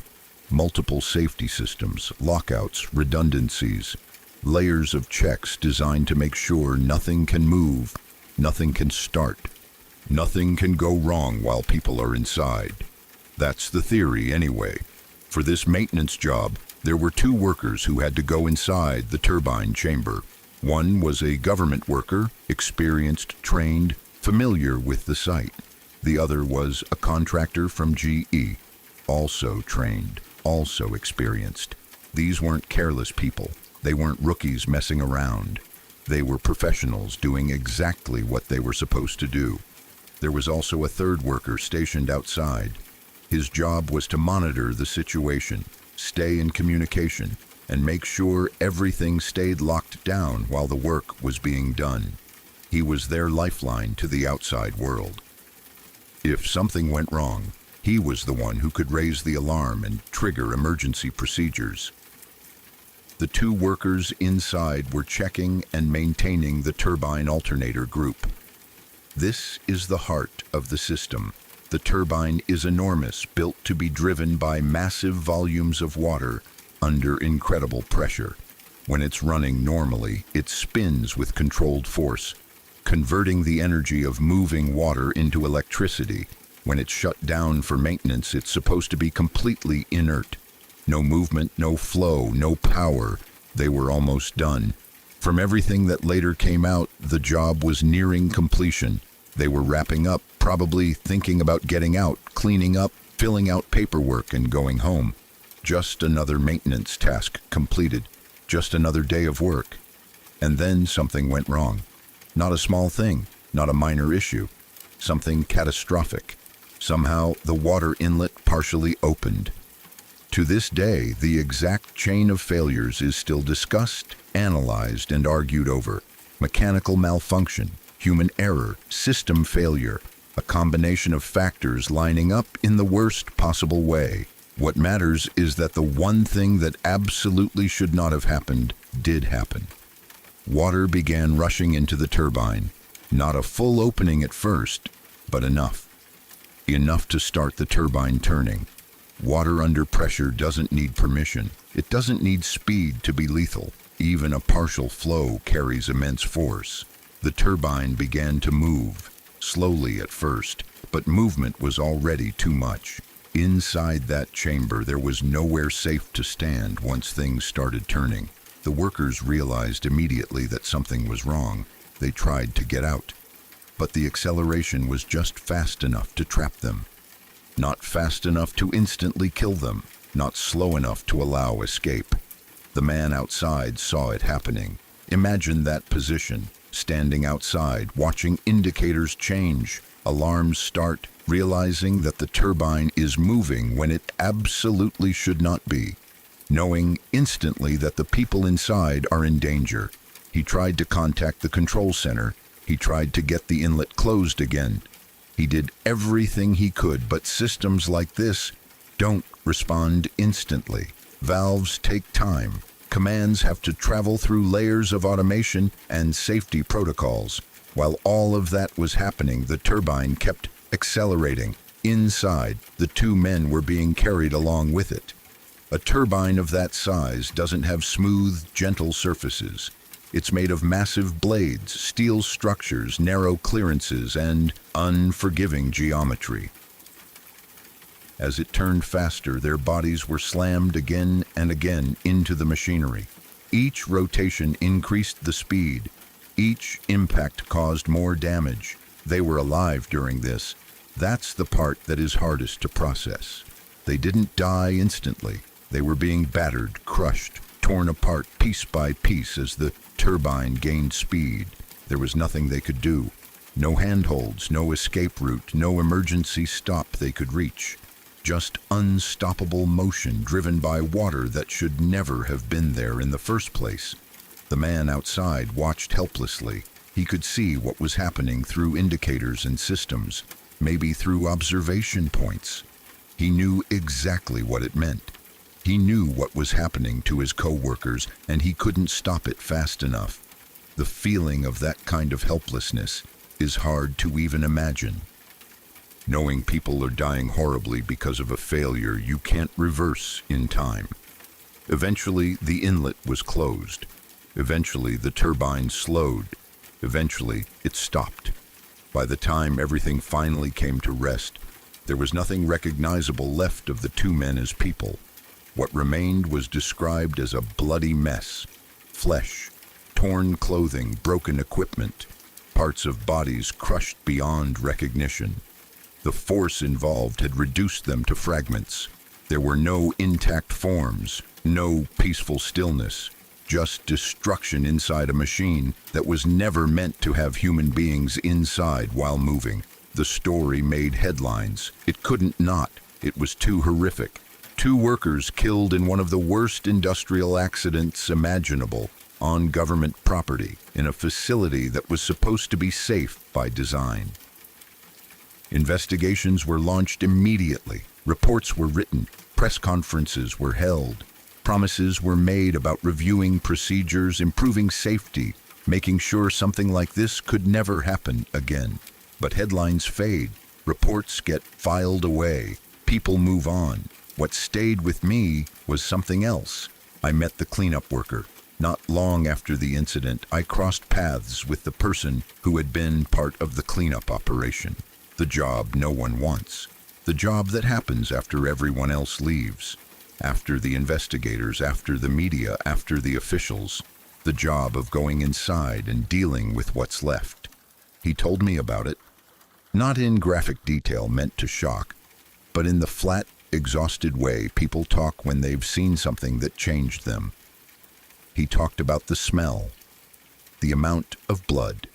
Multiple safety systems, lockouts, redundancies, layers of checks designed to make sure nothing can move, nothing can start, nothing can go wrong while people are inside. That's the theory anyway. For this maintenance job, there were two workers who had to go inside the turbine chamber. One was a government worker, experienced, trained, familiar with the site. The other was a contractor from GE, also trained, also experienced. These weren't careless people. They weren't rookies messing around. They were professionals doing exactly what they were supposed to do. There was also a third worker stationed outside. His job was to monitor the situation, stay in communication, and make sure everything stayed locked down while the work was being done. He was their lifeline to the outside world. If something went wrong, he was the one who could raise the alarm and trigger emergency procedures. The two workers inside were checking and maintaining the turbine alternator group. This is the heart of the system. The turbine is enormous, built to be driven by massive volumes of water under incredible pressure. When it's running normally, it spins with controlled force, converting the energy of moving water into electricity. When it's shut down for maintenance, it's supposed to be completely inert. No movement, no flow, no power. They were almost done. From everything that later came out, the job was nearing completion. They were wrapping up, probably thinking about getting out, cleaning up, filling out paperwork, and going home. Just another maintenance task completed. Just another day of work. And then something went wrong. Not a small thing, not a minor issue. Something catastrophic. Somehow, the water inlet partially opened. To this day, the exact chain of failures is still discussed, analyzed, and argued over. Mechanical malfunction, human error, system failure, a combination of factors lining up in the worst possible way. What matters is that the one thing that absolutely should not have happened did happen. Water began rushing into the turbine. Not a full opening at first, but enough. Enough to start the turbine turning. Water under pressure doesn't need permission. It doesn't need speed to be lethal. Even a partial flow carries immense force. The turbine began to move, slowly at first, but movement was already too much. Inside that chamber, there was nowhere safe to stand once things started turning. The workers realized immediately that something was wrong. They tried to get out, but the acceleration was just fast enough to trap them. Not fast enough to instantly kill them, not slow enough to allow escape. The man outside saw it happening. Imagine that position, standing outside, watching indicators change, alarms start, realizing that the turbine is moving when it absolutely should not be, knowing instantly that the people inside are in danger. He tried to contact the control center. He tried to get the inlet closed again. He did everything he could, but systems like this don't respond instantly. Valves take time. Commands have to travel through layers of automation and safety protocols. While all of that was happening, the turbine kept accelerating. Inside, the two men were being carried along with it. A turbine of that size doesn't have smooth, gentle surfaces. It's made of massive blades, steel structures, narrow clearances, and unforgiving geometry. As it turned faster, their bodies were slammed again and again into the machinery. Each rotation increased the speed. Each impact caused more damage. They were alive during this. That's the part that is hardest to process. They didn't die instantly. They were being battered, crushed, torn apart piece by piece as the turbine gained speed. There was nothing they could do. No handholds, no escape route, no emergency stop they could reach. Just unstoppable motion driven by water that should never have been there in the first place. The man outside watched helplessly. He could see what was happening through indicators and systems, maybe through observation points. He knew exactly what it meant. He knew what was happening to his co-workers, and he couldn't stop it fast enough. The feeling of that kind of helplessness is hard to even imagine. Knowing people are dying horribly because of a failure you can't reverse in time. Eventually, the inlet was closed. Eventually, the turbine slowed. Eventually, it stopped. By the time everything finally came to rest, there was nothing recognizable left of the two men as people. What remained was described as a bloody mess. Flesh, torn clothing, broken equipment, parts of bodies crushed beyond recognition. The force involved had reduced them to fragments. There were no intact forms, no peaceful stillness, just destruction inside a machine that was never meant to have human beings inside while moving. The story made headlines. It couldn't not. It was too horrific. 2 workers killed in one of the worst industrial accidents imaginable on government property in a facility that was supposed to be safe by design. Investigations were launched immediately. Reports were written. Press conferences were held. Promises were made about reviewing procedures, improving safety, making sure something like this could never happen again. But headlines fade. Reports get filed away. People move on. What stayed with me was something else. I met the cleanup worker. Not long after the incident, I crossed paths with the person who had been part of the cleanup operation. The job no one wants. The job that happens after everyone else leaves. After the investigators, after the media, after the officials. The job of going inside and dealing with what's left. He told me about it. Not in graphic detail meant to shock, but in the flat, exhausted way people talk when they've seen something that changed them. He talked about the smell, the amount of blood,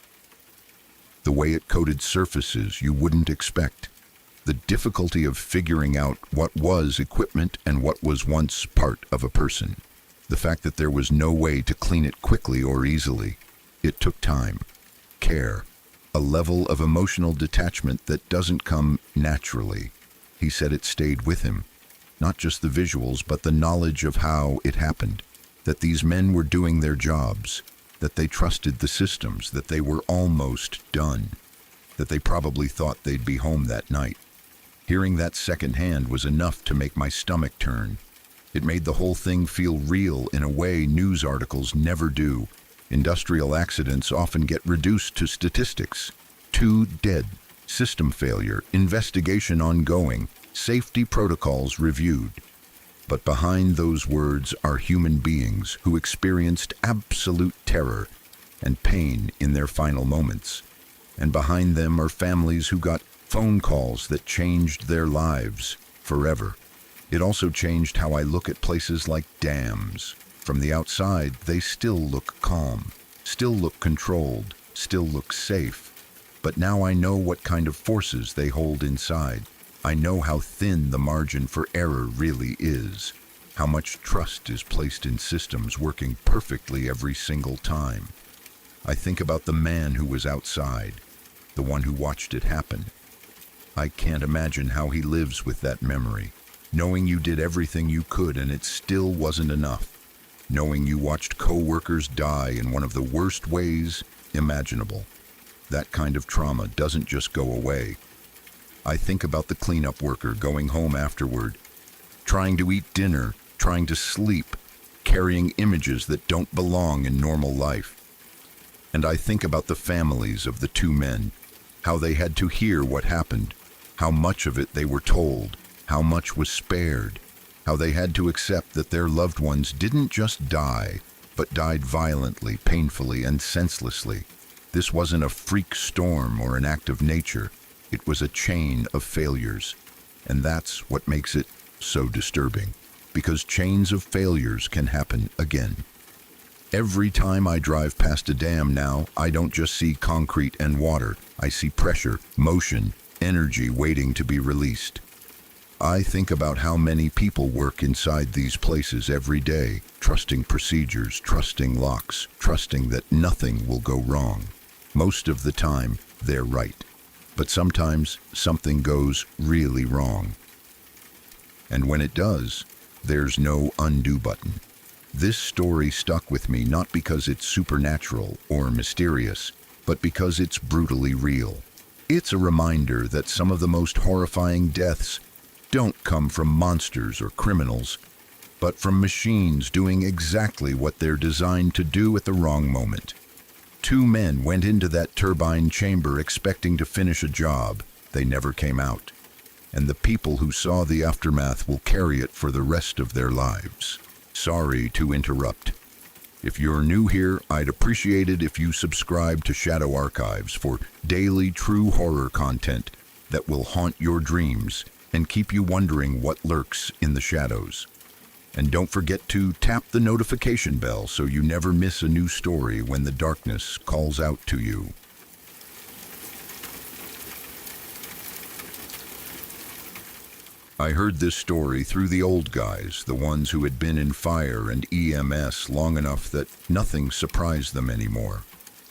the way it coated surfaces you wouldn't expect, the difficulty of figuring out what was equipment and what was once part of a person, the fact that there was no way to clean it quickly or easily. It took time, care, a level of emotional detachment that doesn't come naturally. He said it stayed with him, not just the visuals, but the knowledge of how it happened, that these men were doing their jobs, that they trusted the systems, that they were almost done, that they probably thought they'd be home that night. Hearing that secondhand was enough to make my stomach turn. It made the whole thing feel real in a way news articles never do. Industrial accidents often get reduced to statistics. 2 dead, system failure, investigation ongoing, safety protocols reviewed. But behind those words are human beings who experienced absolute terror and pain in their final moments. And behind them are families who got phone calls that changed their lives forever. It also changed how I look at places like dams. From the outside, they still look calm, still look controlled, still look safe. But now I know what kind of forces they hold inside. I know how thin the margin for error really is, how much trust is placed in systems working perfectly every single time. I think about the man who was outside, the one who watched it happen. I can't imagine how he lives with that memory, knowing you did everything you could and it still wasn't enough, knowing you watched co-workers die in one of the worst ways imaginable. That kind of trauma doesn't just go away. I think about the cleanup worker going home afterward, trying to eat dinner, trying to sleep, carrying images that don't belong in normal life. And I think about the families of the two men, how they had to hear what happened, how much of it they were told, how much was spared, how they had to accept that their loved ones didn't just die, but died violently, painfully, and senselessly. This wasn't a freak storm or an act of nature. It was a chain of failures. And that's what makes it so disturbing, because chains of failures can happen again. Every time I drive past a dam now, I don't just see concrete and water. I see pressure, motion, energy waiting to be released. I think about how many people work inside these places every day, trusting procedures, trusting locks, trusting that nothing will go wrong. Most of the time, they're right. But sometimes something goes really wrong. And when it does, there's no undo button. This story stuck with me not because it's supernatural or mysterious, but because it's brutally real. It's a reminder that some of the most horrifying deaths don't come from monsters or criminals, but from machines doing exactly what they're designed to do at the wrong moment. Two men went into that turbine chamber expecting to finish a job. They never came out. And the people who saw the aftermath will carry it for the rest of their lives. Sorry to interrupt. If you're new here, I'd appreciate it if you subscribe to Shadow Archives for daily true horror content that will haunt your dreams and keep you wondering what lurks in the shadows. And don't forget to tap the notification bell so you never miss a new story when the darkness calls out to you. I heard this story through the old guys, the ones who had been in fire and EMS long enough that nothing surprised them anymore.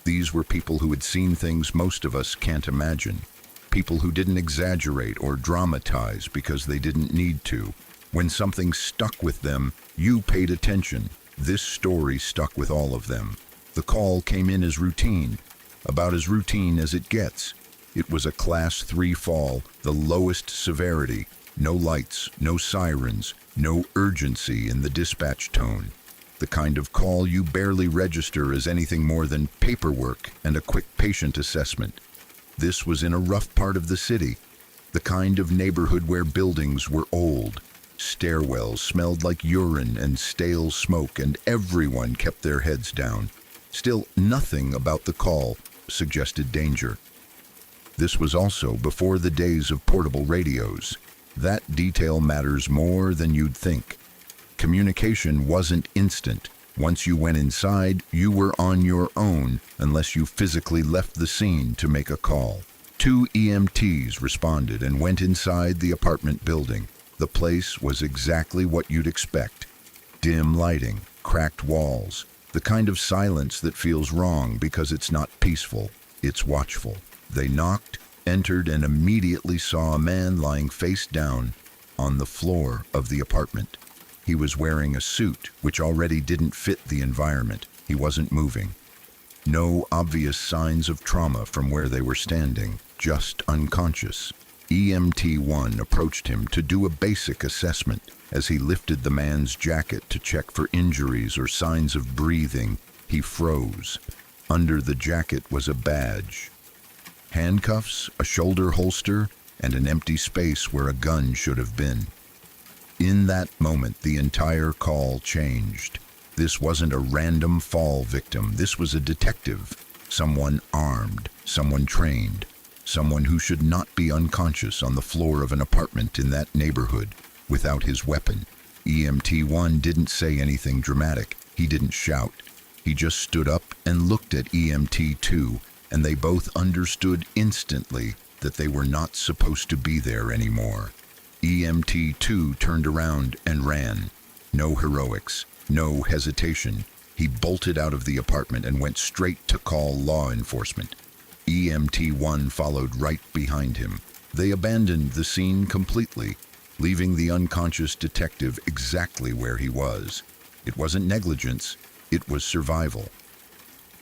These were people who had seen things most of us can't imagine. People who didn't exaggerate or dramatize because they didn't need to. When something stuck with them, you paid attention. This story stuck with all of them. The call came in as routine, about as routine as it gets. It was a Class 3 fall, the lowest severity. No lights, no sirens, no urgency in the dispatch tone. The kind of call you barely register as anything more than paperwork and a quick patient assessment. This was in a rough part of the city, the kind of neighborhood where buildings were old. Stairwells smelled like urine and stale smoke, and everyone kept their heads down. Still, nothing about the call suggested danger. This was also before the days of portable radios. That detail matters more than you'd think. Communication wasn't instant. Once you went inside, you were on your own unless you physically left the scene to make a call. 2 EMTs responded and went inside the apartment building. The place was exactly what you'd expect. Dim lighting, cracked walls, the kind of silence that feels wrong because it's not peaceful, it's watchful. They knocked, entered, and immediately saw a man lying face down on the floor of the apartment. He was wearing a suit which already didn't fit the environment. He wasn't moving. No obvious signs of trauma from where they were standing, just unconscious. EMT 1 approached him to do a basic assessment. As he lifted the man's jacket to check for injuries or signs of breathing, he froze. Under the jacket was a badge. Handcuffs, a shoulder holster, and an empty space where a gun should have been. In that moment, the entire call changed. This wasn't a random fall victim. This was a detective, someone armed, someone trained, someone who should not be unconscious on the floor of an apartment in that neighborhood without his weapon. EMT 1 didn't say anything dramatic. He didn't shout. He just stood up and looked at EMT 2, and they both understood instantly that they were not supposed to be there anymore. EMT 2 turned around and ran. No heroics, no hesitation. He bolted out of the apartment and went straight to call law enforcement. EMT 1 followed right behind him. They abandoned the scene completely, leaving the unconscious detective exactly where he was. It wasn't negligence, it was survival.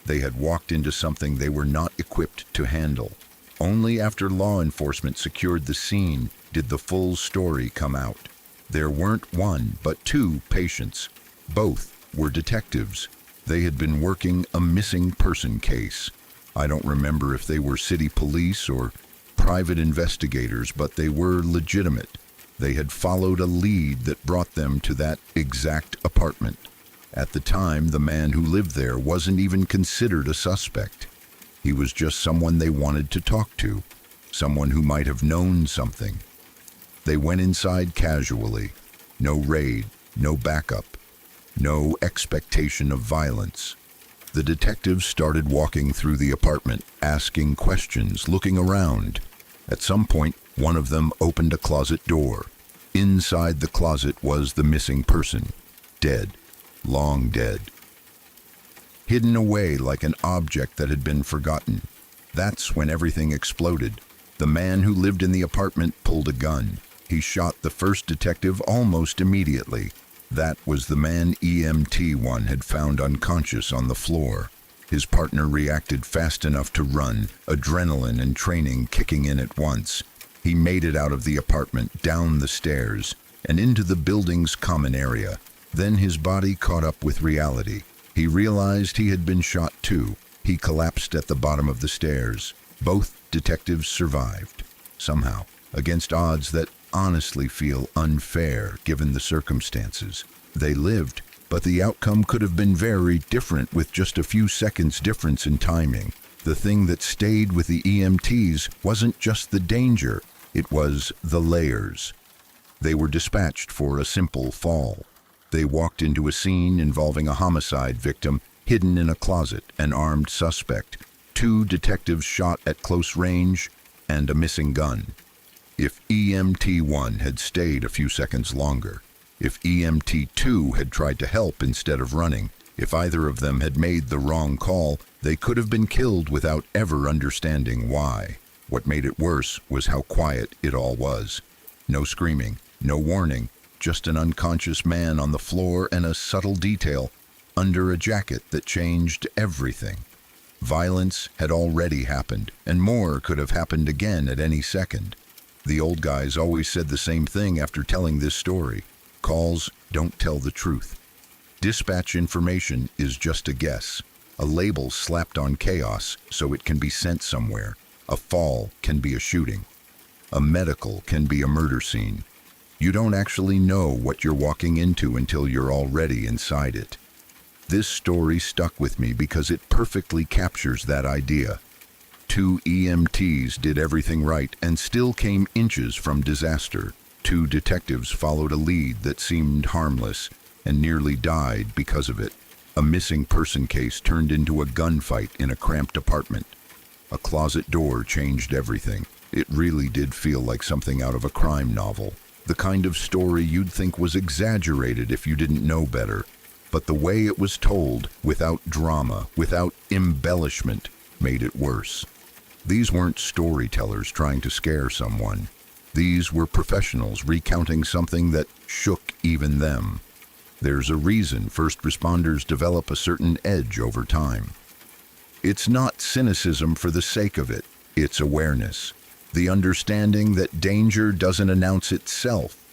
They had walked into something they were not equipped to handle. Only after law enforcement secured the scene did the full story come out. There weren't one, but two patients. Both were detectives. They had been working a missing person case. I don't remember if they were city police or private investigators, but they were legitimate. They had followed a lead that brought them to that exact apartment. At the time, the man who lived there wasn't even considered a suspect. He was just someone they wanted to talk to, someone who might have known something. They went inside casually. No raid, no backup, no expectation of violence. The detectives started walking through the apartment, asking questions, looking around. At some point, one of them opened a closet door. Inside the closet was the missing person, dead, long dead. Hidden away like an object that had been forgotten. That's when everything exploded. The man who lived in the apartment pulled a gun. He shot the first detective almost immediately. That was the man EMT1 had found unconscious on the floor. His partner reacted fast enough to run, adrenaline and training kicking in at once. He made it out of the apartment, down the stairs, and into the building's common area. Then his body caught up with reality. He realized he had been shot too. He collapsed at the bottom of the stairs. Both detectives survived, somehow, against odds that honestly feel unfair given the circumstances. They lived, but the outcome could have been very different with just a few seconds difference in timing. The thing that stayed with the EMTs wasn't just the danger, it was the layers. They were dispatched for a simple fall. They walked into a scene involving a homicide victim hidden in a closet, an armed suspect, two detectives shot at close range, and a missing gun. If EMT1 had stayed a few seconds longer, if EMT2 had tried to help instead of running, if either of them had made the wrong call, they could have been killed without ever understanding why. What made it worse was how quiet it all was. No screaming, no warning, just an unconscious man on the floor and a subtle detail under a jacket that changed everything. Violence had already happened, and more could have happened again at any second. The old guys always said the same thing after telling this story. Calls don't tell the truth. Dispatch information is just a guess. A label slapped on chaos so it can be sent somewhere. A fall can be a shooting. A medical can be a murder scene. You don't actually know what you're walking into until you're already inside it. This story stuck with me because it perfectly captures that idea. Two EMTs did everything right and still came inches from disaster. Two detectives followed a lead that seemed harmless and nearly died because of it. A missing person case turned into a gunfight in a cramped apartment. A closet door changed everything. It really did feel like something out of a crime novel. The kind of story you'd think was exaggerated if you didn't know better. But the way it was told, without drama, without embellishment, made it worse. These weren't storytellers trying to scare someone. These were professionals recounting something that shook even them. There's a reason first responders develop a certain edge over time. It's not cynicism for the sake of it, it's awareness. The understanding that danger doesn't announce itself,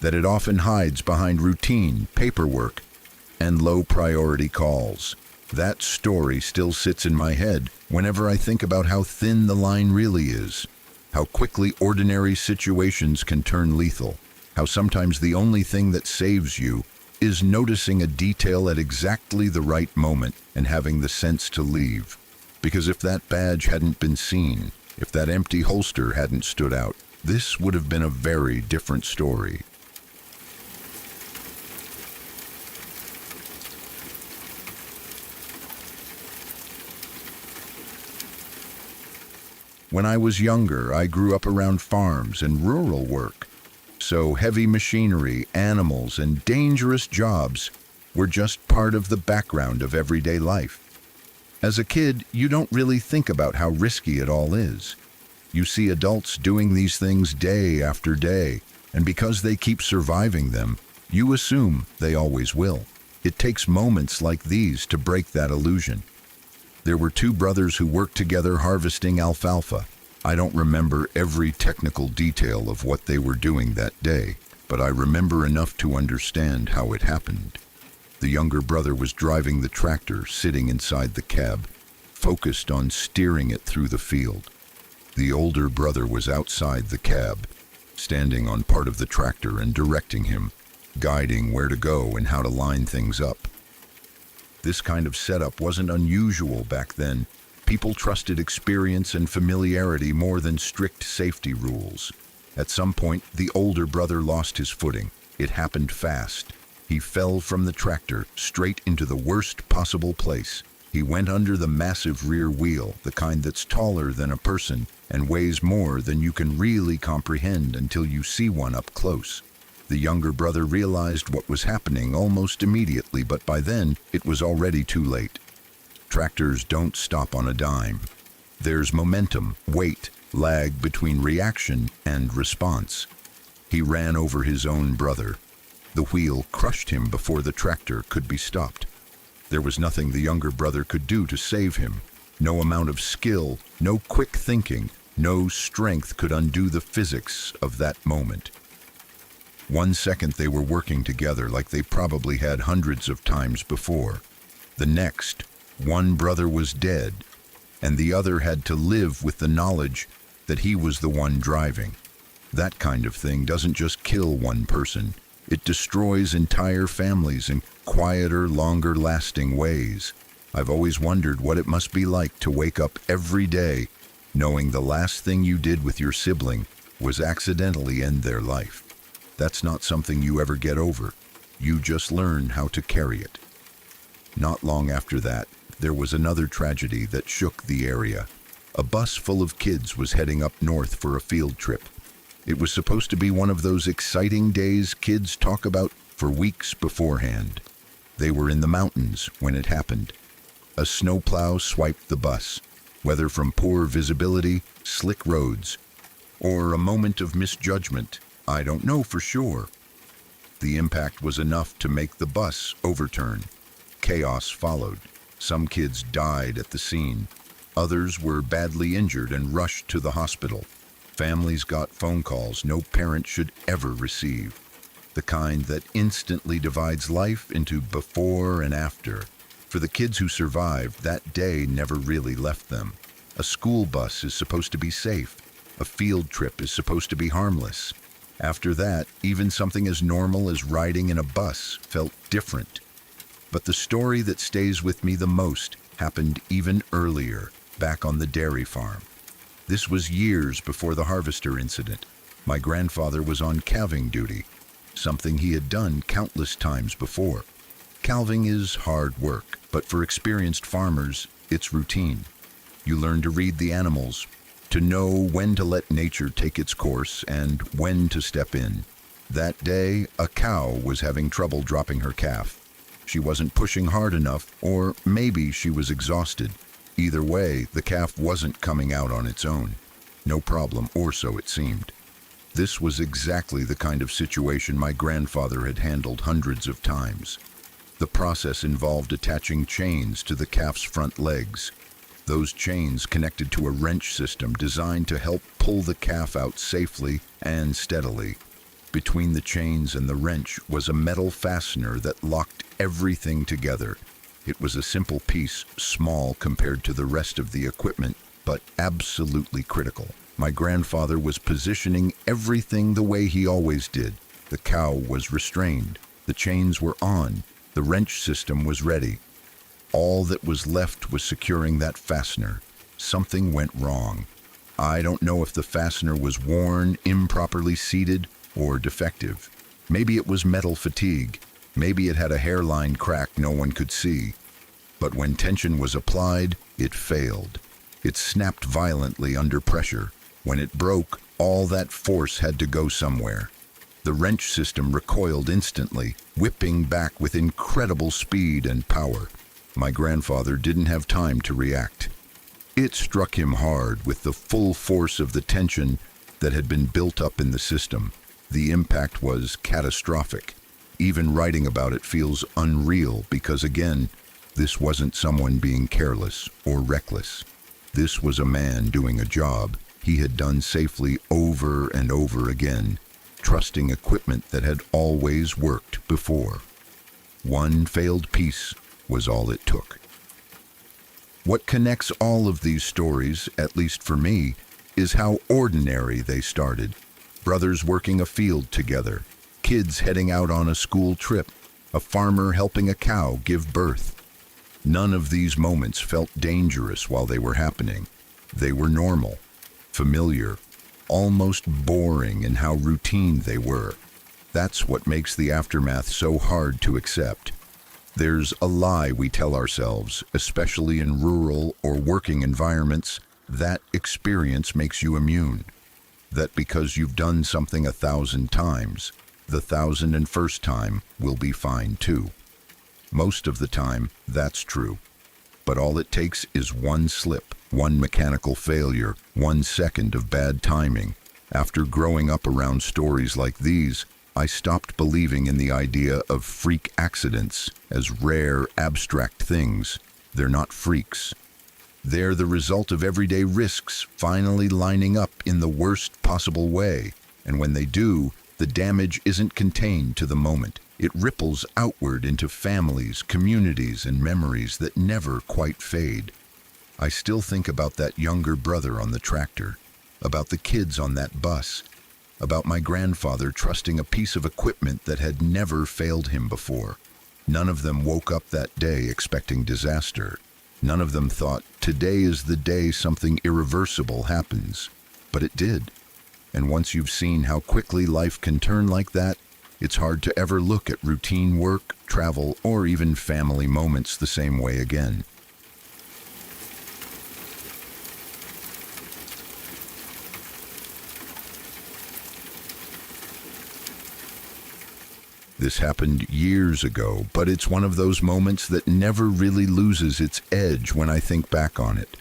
that it often hides behind routine, paperwork, and low-priority calls. That story still sits in my head whenever I think about how thin the line really is, how quickly ordinary situations can turn lethal, how sometimes the only thing that saves you is noticing a detail at exactly the right moment and having the sense to leave. Because if that badge hadn't been seen, if that empty holster hadn't stood out, this would have been a very different story. When I was younger, I grew up around farms and rural work. So heavy machinery, animals, and dangerous jobs were just part of the background of everyday life. As a kid, you don't really think about how risky it all is. You see adults doing these things day after day, and because they keep surviving them, you assume they always will. It takes moments like these to break that illusion. There were two brothers who worked together harvesting alfalfa. I don't remember every technical detail of what they were doing that day, but I remember enough to understand how it happened. The younger brother was driving the tractor, sitting inside the cab, focused on steering it through the field. The older brother was outside the cab, standing on part of the tractor and directing him, guiding where to go and how to line things up. This kind of setup wasn't unusual back then. People trusted experience and familiarity more than strict safety rules. At some point, the older brother lost his footing. It happened fast. He fell from the tractor straight into the worst possible place. He went under the massive rear wheel, the kind that's taller than a person and weighs more than you can really comprehend until you see one up close. The younger brother realized what was happening almost immediately, but by then it was already too late. Tractors don't stop on a dime. There's momentum, weight, lag between reaction and response. He ran over his own brother. The wheel crushed him before the tractor could be stopped. There was nothing the younger brother could do to save him. No amount of skill, no quick thinking, no strength could undo the physics of that moment. 1 second they were working together like they probably had hundreds of times before. The next, one brother was dead, and the other had to live with the knowledge that he was the one driving. That kind of thing doesn't just kill one person. It destroys entire families in quieter, longer-lasting ways. I've always wondered what it must be like to wake up every day knowing the last thing you did with your sibling was accidentally end their life. That's not something you ever get over. You just learn how to carry it. Not long after that, there was another tragedy that shook the area. A bus full of kids was heading up north for a field trip. It was supposed to be one of those exciting days kids talk about for weeks beforehand. They were in the mountains when it happened. A snowplow swiped the bus, whether from poor visibility, slick roads, or a moment of misjudgment. I don't know for sure. The impact was enough to make the bus overturn. Chaos followed. Some kids died at the scene. Others were badly injured and rushed to the hospital. Families got phone calls no parent should ever receive. The kind that instantly divides life into before and after. For the kids who survived, that day never really left them. A school bus is supposed to be safe. A field trip is supposed to be harmless. After that, even something as normal as riding in a bus felt different. But the story that stays with me the most happened even earlier, back on the dairy farm. This was years before the harvester incident. My grandfather was on calving duty, something he had done countless times before. Calving is hard work, but for experienced farmers, it's routine. You learn to read the animals, to know when to let nature take its course and when to step in. That day, a cow was having trouble dropping her calf. She wasn't pushing hard enough, or maybe she was exhausted. Either way, the calf wasn't coming out on its own. No problem, or so it seemed. This was exactly the kind of situation my grandfather had handled hundreds of times. The process involved attaching chains to the calf's front legs. Those chains connected to a wrench system designed to help pull the calf out safely and steadily. Between the chains and the wrench was a metal fastener that locked everything together. It was a simple piece, small compared to the rest of the equipment, but absolutely critical. My grandfather was positioning everything the way he always did. The cow was restrained. The chains were on. The wrench system was ready. All that was left was securing that fastener. Something went wrong. I don't know if the fastener was worn, improperly seated, or defective. Maybe it was metal fatigue. Maybe it had a hairline crack no one could see. But when tension was applied, it failed. It snapped violently under pressure. When it broke, all that force had to go somewhere. The wrench system recoiled instantly, whipping back with incredible speed and power. My grandfather didn't have time to react. It struck him hard with the full force of the tension that had been built up in the system. The impact was catastrophic. Even writing about it feels unreal because, again, this wasn't someone being careless or reckless. This was a man doing a job he had done safely over and over again, trusting equipment that had always worked before. One failed piece was all it took. What connects all of these stories, at least for me, is how ordinary they started. Brothers working a field together, kids heading out on a school trip, a farmer helping a cow give birth. None of these moments felt dangerous while they were happening. They were normal, familiar, almost boring in how routine they were. That's what makes the aftermath so hard to accept. There's a lie we tell ourselves, especially in rural or working environments, that experience makes you immune. That because you've done something 1,000 times, the 1,001st time will be fine too. Most of the time, that's true. But all it takes is one slip, one mechanical failure, 1 second of bad timing. After growing up around stories like these, I stopped believing in the idea of freak accidents as rare, abstract things. They're not freaks. They're the result of everyday risks finally lining up in the worst possible way. And when they do, the damage isn't contained to the moment. It ripples outward into families, communities, and memories that never quite fade. I still think about that younger brother on the tractor, about the kids on that bus, about my grandfather trusting a piece of equipment that had never failed him before. None of them woke up that day expecting disaster. None of them thought, today is the day something irreversible happens. But it did. And once you've seen how quickly life can turn like that, it's hard to ever look at routine work, travel, or even family moments the same way again. This happened years ago, but it's one of those moments that never really loses its edge when I think back on it.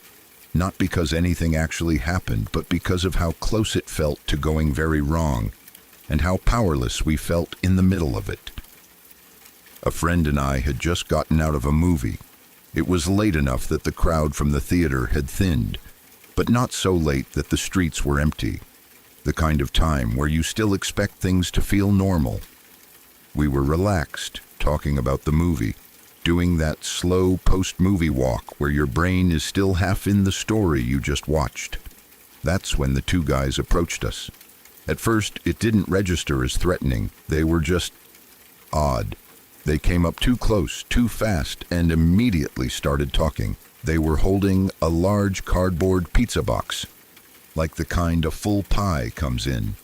Not because anything actually happened, but because of how close it felt to going very wrong, and how powerless we felt in the middle of it. A friend and I had just gotten out of a movie. It was late enough that the crowd from the theater had thinned, but not so late that the streets were empty. The kind of time where you still expect things to feel normal. We were relaxed, talking about the movie, doing that slow post-movie walk where your brain is still half in the story you just watched. That's when the two guys approached us. At first, it didn't register as threatening. They were just odd. They came up too close, too fast, and immediately started talking. They were holding a large cardboard pizza box, like the kind a full pie comes in.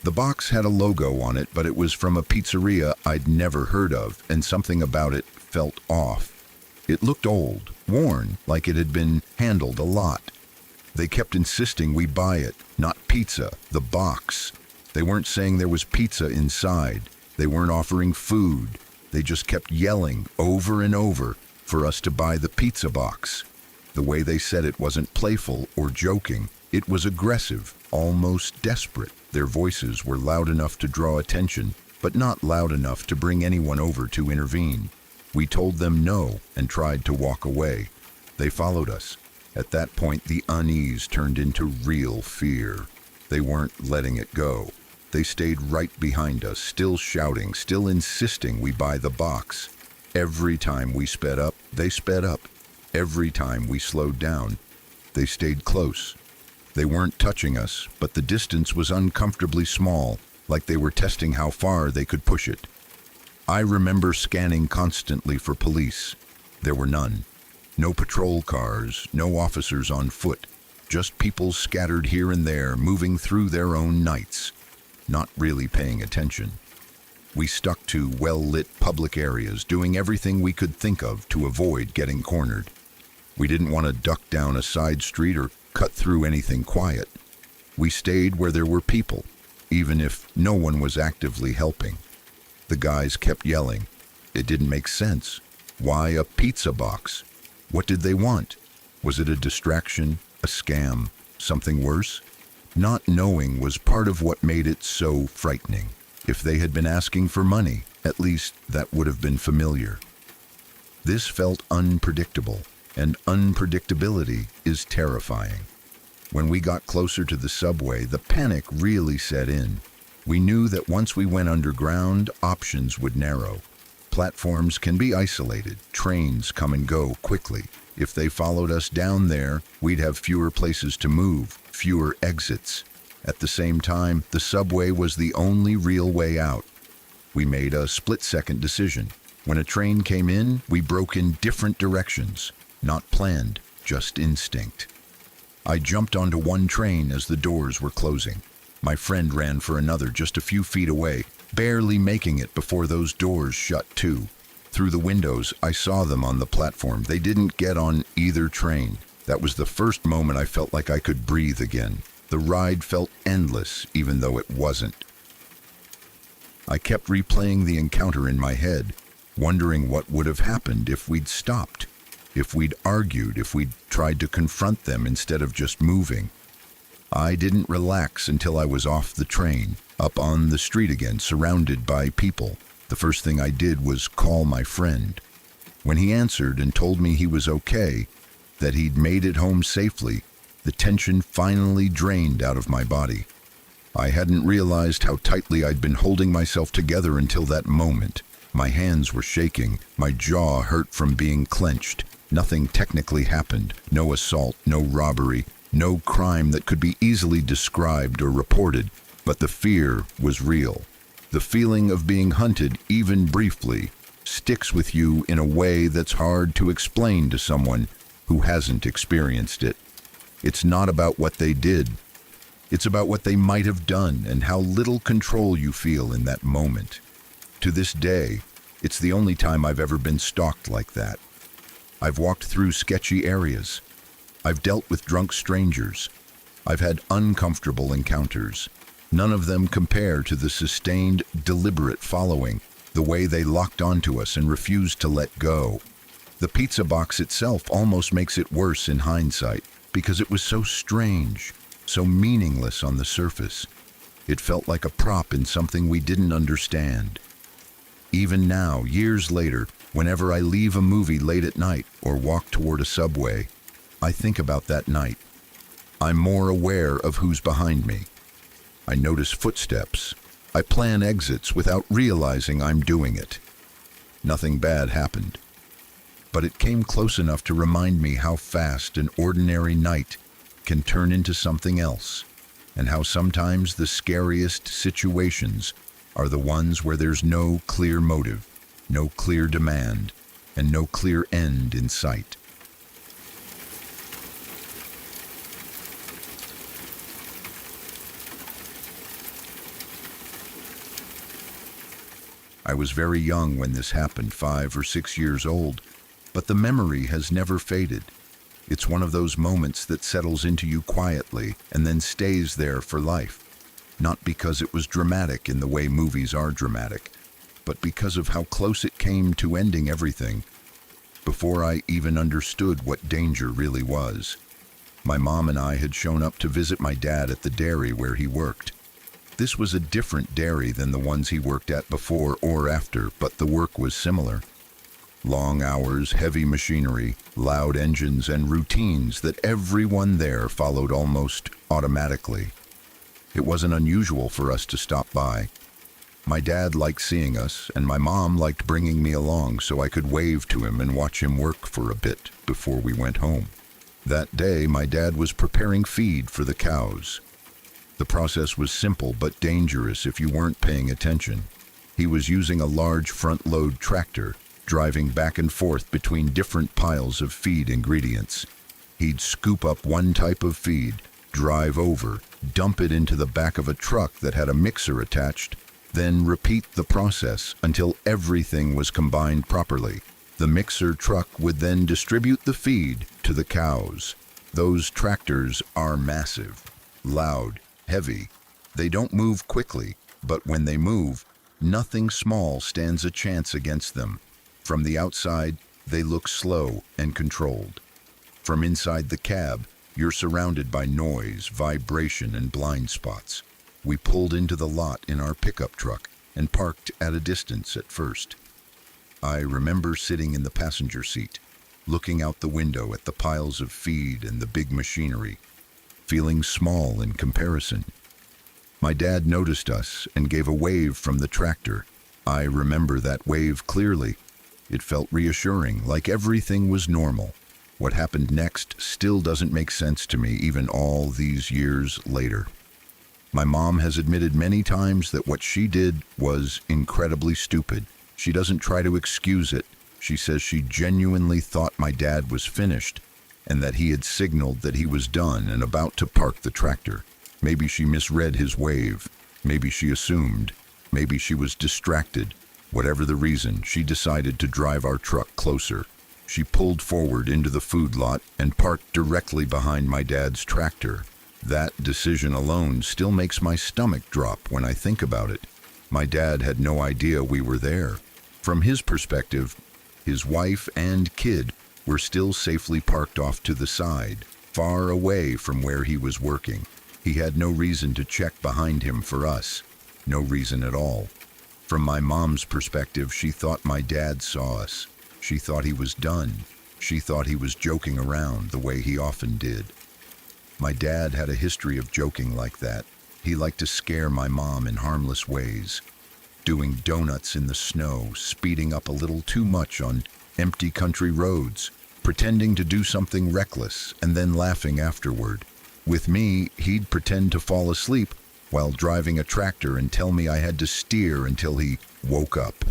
The box had a logo on it, but it was from a pizzeria I'd never heard of, and something about it felt off. It looked old, worn, like it had been handled a lot. They kept insisting we buy it, not pizza, the box. They weren't saying there was pizza inside. They weren't offering food. They just kept yelling over and over for us to buy the pizza box. The way they said it wasn't playful or joking. It was aggressive, almost desperate. Their voices were loud enough to draw attention, but not loud enough to bring anyone over to intervene. We told them no and tried to walk away. They followed us. At that point, the unease turned into real fear. They weren't letting it go. They stayed right behind us, still shouting, still insisting we buy the box. Every time we sped up, they sped up. Every time we slowed down, they stayed close. They weren't touching us, but the distance was uncomfortably small, like they were testing how far they could push it. I remember scanning constantly for police. There were none. No patrol cars, no officers on foot, just people scattered here and there, moving through their own nights, not really paying attention. We stuck to well-lit public areas, doing everything we could think of to avoid getting cornered. We didn't want to duck down a side street or cut through anything quiet. We stayed where there were people, even if no one was actively helping. The guys kept yelling. It didn't make sense. Why a pizza box? What did they want? Was it a distraction, a scam, something worse? Not knowing was part of what made it so frightening. If they had been asking for money, at least that would have been familiar. This felt unpredictable, and unpredictability is terrifying. When we got closer to the subway, the panic really set in. We knew that once we went underground, options would narrow. Platforms can be isolated, trains come and go quickly. If they followed us down there, we'd have fewer places to move, fewer exits. At the same time, the subway was the only real way out. We made a split-second decision. When a train came in, we broke in different directions. Not planned, just instinct. I jumped onto one train as the doors were closing. My friend ran for another just a few feet away, barely making it before those doors shut too. Through the windows, I saw them on the platform. They didn't get on either train. That was the first moment I felt like I could breathe again. The ride felt endless, even though it wasn't. I kept replaying the encounter in my head, wondering what would have happened if we'd stopped, if we'd argued, if we'd tried to confront them instead of just moving. I didn't relax until I was off the train, up on the street again, surrounded by people. The first thing I did was call my friend. When he answered and told me he was okay, that he'd made it home safely, the tension finally drained out of my body. I hadn't realized how tightly I'd been holding myself together until that moment. My hands were shaking, my jaw hurt from being clenched. Nothing technically happened, no assault, no robbery, no crime that could be easily described or reported, but the fear was real. The feeling of being hunted, even briefly, sticks with you in a way that's hard to explain to someone who hasn't experienced it. It's not about what they did. It's about what they might have done and how little control you feel in that moment. To this day, it's the only time I've ever been stalked like that. I've walked through sketchy areas. I've dealt with drunk strangers. I've had uncomfortable encounters. None of them compare to the sustained, deliberate following, the way they locked onto us and refused to let go. The pizza box itself almost makes it worse in hindsight, because it was so strange, so meaningless on the surface. It felt like a prop in something we didn't understand. Even now, years later, whenever I leave a movie late at night or walk toward a subway, I think about that night. I'm more aware of who's behind me. I notice footsteps. I plan exits without realizing I'm doing it. Nothing bad happened. But it came close enough to remind me how fast an ordinary night can turn into something else, and how sometimes the scariest situations are the ones where there's no clear motive, no clear demand, and no clear end in sight. I was very young when this happened, 5 or 6 years old, but the memory has never faded. It's one of those moments that settles into you quietly and then stays there for life. Not because it was dramatic in the way movies are dramatic, but because of how close it came to ending everything, before I even understood what danger really was. My mom and I had shown up to visit my dad at the dairy where he worked. This was a different dairy than the ones he worked at before or after, but the work was similar. Long hours, heavy machinery, loud engines, and routines that everyone there followed almost automatically. It wasn't unusual for us to stop by. My dad liked seeing us, and my mom liked bringing me along so I could wave to him and watch him work for a bit before we went home. That day, my dad was preparing feed for the cows. The process was simple but dangerous if you weren't paying attention. He was using a large front-load tractor, driving back and forth between different piles of feed ingredients. He'd scoop up one type of feed, drive over, dump it into the back of a truck that had a mixer attached, then repeat the process until everything was combined properly. The mixer truck would then distribute the feed to the cows. Those tractors are massive, loud, heavy. They don't move quickly, but when they move, nothing small stands a chance against them. From the outside, they look slow and controlled. From inside the cab, you're surrounded by noise, vibration, and blind spots. We pulled into the lot in our pickup truck and parked at a distance at first. I remember sitting in the passenger seat, looking out the window at the piles of feed and the big machinery, feeling small in comparison. My dad noticed us and gave a wave from the tractor. I remember that wave clearly. It felt reassuring, like everything was normal. What happened next still doesn't make sense to me, even all these years later. My mom has admitted many times that what she did was incredibly stupid. She doesn't try to excuse it. She says she genuinely thought my dad was finished and that he had signaled that he was done and about to park the tractor. Maybe she misread his wave. Maybe she assumed. Maybe she was distracted. Whatever the reason, she decided to drive our truck closer. She pulled forward into the food lot and parked directly behind my dad's tractor. That decision alone still makes my stomach drop when I think about it. My dad had no idea we were there. From his perspective, his wife and kid were still safely parked off to the side, far away from where he was working. He had no reason to check behind him for us. No reason at all. From my mom's perspective, she thought my dad saw us. She thought he was done. She thought he was joking around the way he often did. My dad had a history of joking like that. He liked to scare my mom in harmless ways, doing donuts in the snow, speeding up a little too much on empty country roads, pretending to do something reckless and then laughing afterward. With me, he'd pretend to fall asleep while driving a tractor and tell me I had to steer until he woke up.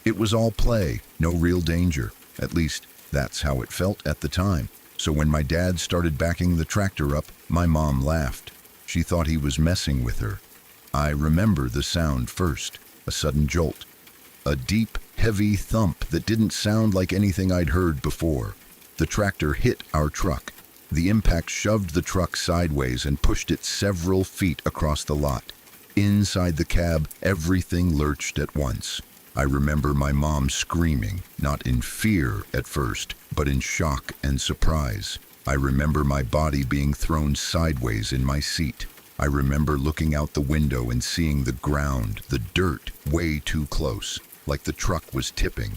It was all play, no real danger. At least, that's how it felt at the time. So when my dad started backing the tractor up, my mom laughed. She thought he was messing with her. I remember the sound first, a sudden jolt. A deep, heavy thump that didn't sound like anything I'd heard before. The tractor hit our truck. The impact shoved the truck sideways and pushed it several feet across the lot. Inside the cab, everything lurched at once. I remember my mom screaming, not in fear at first, but in shock and surprise. I remember my body being thrown sideways in my seat. I remember looking out the window and seeing the ground, the dirt, way too close, like the truck was tipping.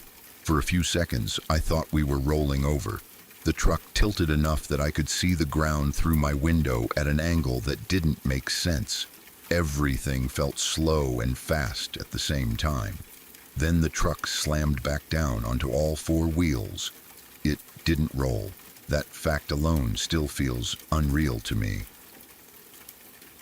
For a few seconds, I thought we were rolling over. The truck tilted enough that I could see the ground through my window at an angle that didn't make sense. Everything felt slow and fast at the same time. Then the truck slammed back down onto all four wheels. It didn't roll. That fact alone still feels unreal to me.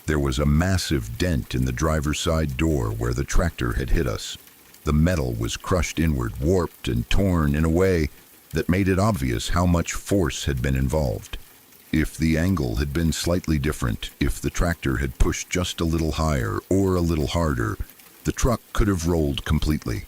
There was a massive dent in the driver's side door where the tractor had hit us. The metal was crushed inward, warped and torn in a way that made it obvious how much force had been involved. If the angle had been slightly different, if the tractor had pushed just a little higher or a little harder, the truck could have rolled completely.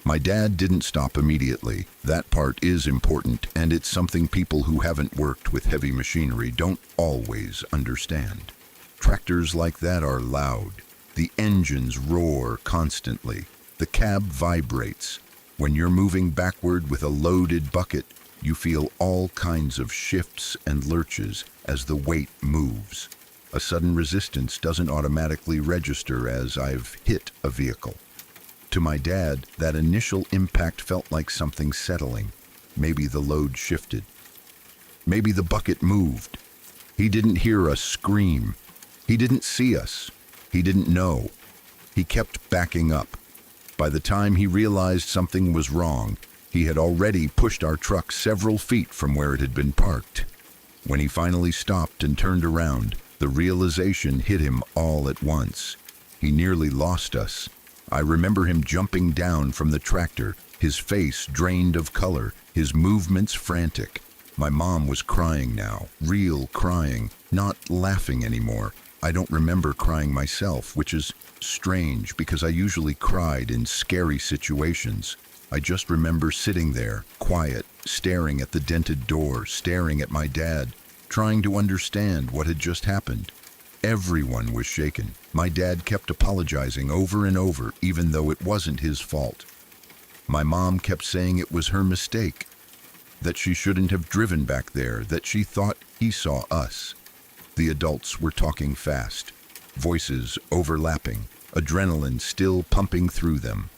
My dad didn't stop immediately. That part is important, and it's something people who haven't worked with heavy machinery don't always understand. Tractors like that are loud. The engines roar constantly. The cab vibrates. When you're moving backward with a loaded bucket, you feel all kinds of shifts and lurches as the weight moves. A sudden resistance doesn't automatically register as I've hit a vehicle. To my dad, that initial impact felt like something settling. Maybe the load shifted. Maybe the bucket moved. He didn't hear us scream. He didn't see us. He didn't know. He kept backing up. By the time he realized something was wrong, he had already pushed our truck several feet from where it had been parked. When he finally stopped and turned around, the realization hit him all at once. He nearly lost us. I remember him jumping down from the tractor, his face drained of color, his movements frantic. My mom was crying now, real crying, not laughing anymore. I don't remember crying myself, which is strange because I usually cried in scary situations. I just remember sitting there, quiet, staring at the dented door, staring at my dad, trying to understand what had just happened. Everyone was shaken. My dad kept apologizing over and over, even though it wasn't his fault. My mom kept saying it was her mistake. that she shouldn't have driven back there, that she thought he saw us. The adults were talking fast, voices overlapping, adrenaline still pumping through them.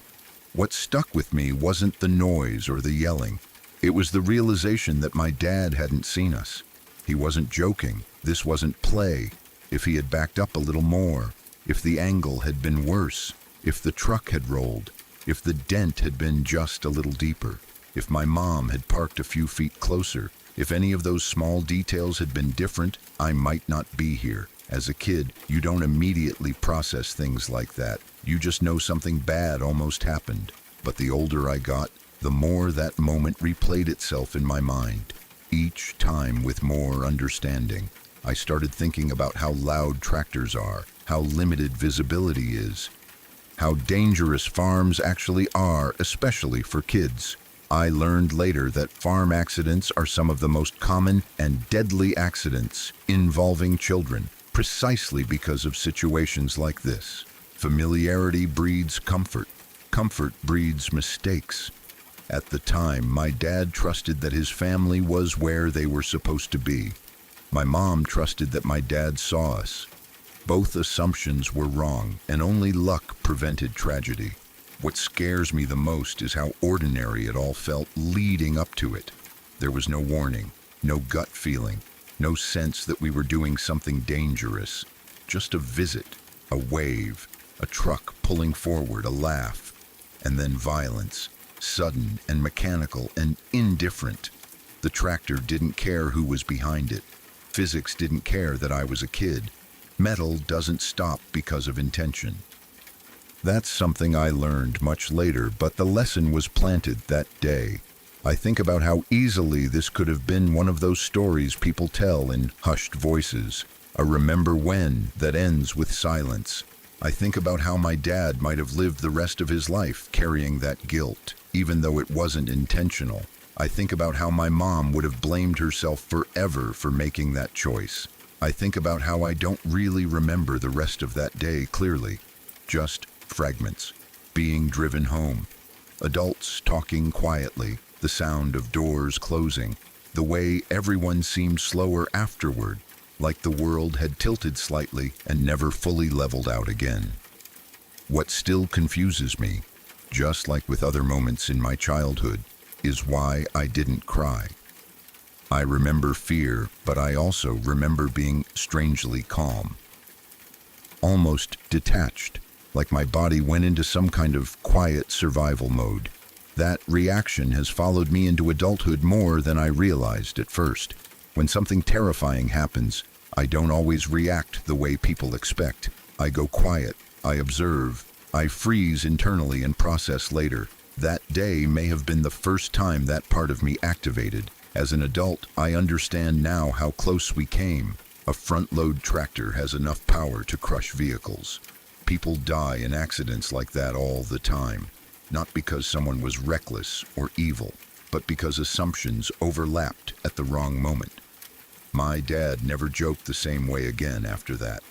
What stuck with me wasn't the noise or the yelling. It was the realization that my dad hadn't seen us. He wasn't joking. This wasn't play. If he had backed up a little more, if the angle had been worse, if the truck had rolled, if the dent had been just a little deeper, if my mom had parked a few feet closer, if any of those small details had been different, I might not be here. As a kid, you don't immediately process things like that. You just know something bad almost happened. But the older I got, the more that moment replayed itself in my mind, each time with more understanding. I started thinking about how loud tractors are, how limited visibility is, how dangerous farms actually are, especially for kids. I learned later that farm accidents are some of the most common and deadly accidents involving children, precisely because of situations like this. Familiarity breeds comfort. Comfort breeds mistakes. At the time, my dad trusted that his family was where they were supposed to be. My mom trusted that my dad saw us. Both assumptions were wrong, and only luck prevented tragedy. What scares me the most is how ordinary it all felt leading up to it. There was no warning, no gut feeling, no sense that we were doing something dangerous. Just a visit, a wave, a truck pulling forward, a laugh, and then violence, sudden and mechanical and indifferent. The tractor didn't care who was behind it. Physics didn't care that I was a kid. Metal doesn't stop because of intention. That's something I learned much later, but the lesson was planted that day. I think about how easily this could have been one of those stories people tell in hushed voices, a remember when that ends with silence. I think about how my dad might have lived the rest of his life carrying that guilt, even though it wasn't intentional. I think about how my mom would have blamed herself forever for making that choice. I think about how I don't really remember the rest of that day clearly, just fragments, being driven home, adults talking quietly, the sound of doors closing, the way everyone seemed slower afterward, like the world had tilted slightly and never fully leveled out again. What still confuses me, just like with other moments in my childhood, is why I didn't cry. I remember fear, but I also remember being strangely calm, almost detached, like my body went into some kind of quiet survival mode. That reaction has followed me into adulthood more than I realized at first. When something terrifying happens, I don't always react the way people expect. I go quiet, I observe, I freeze internally and process later. That day may have been the first time that part of me activated. As an adult, I understand now how close we came. A front-load tractor has enough power to crush vehicles. People die in accidents like that all the time, not because someone was reckless or evil, but because assumptions overlapped at the wrong moment. My dad never joked the same way again after that.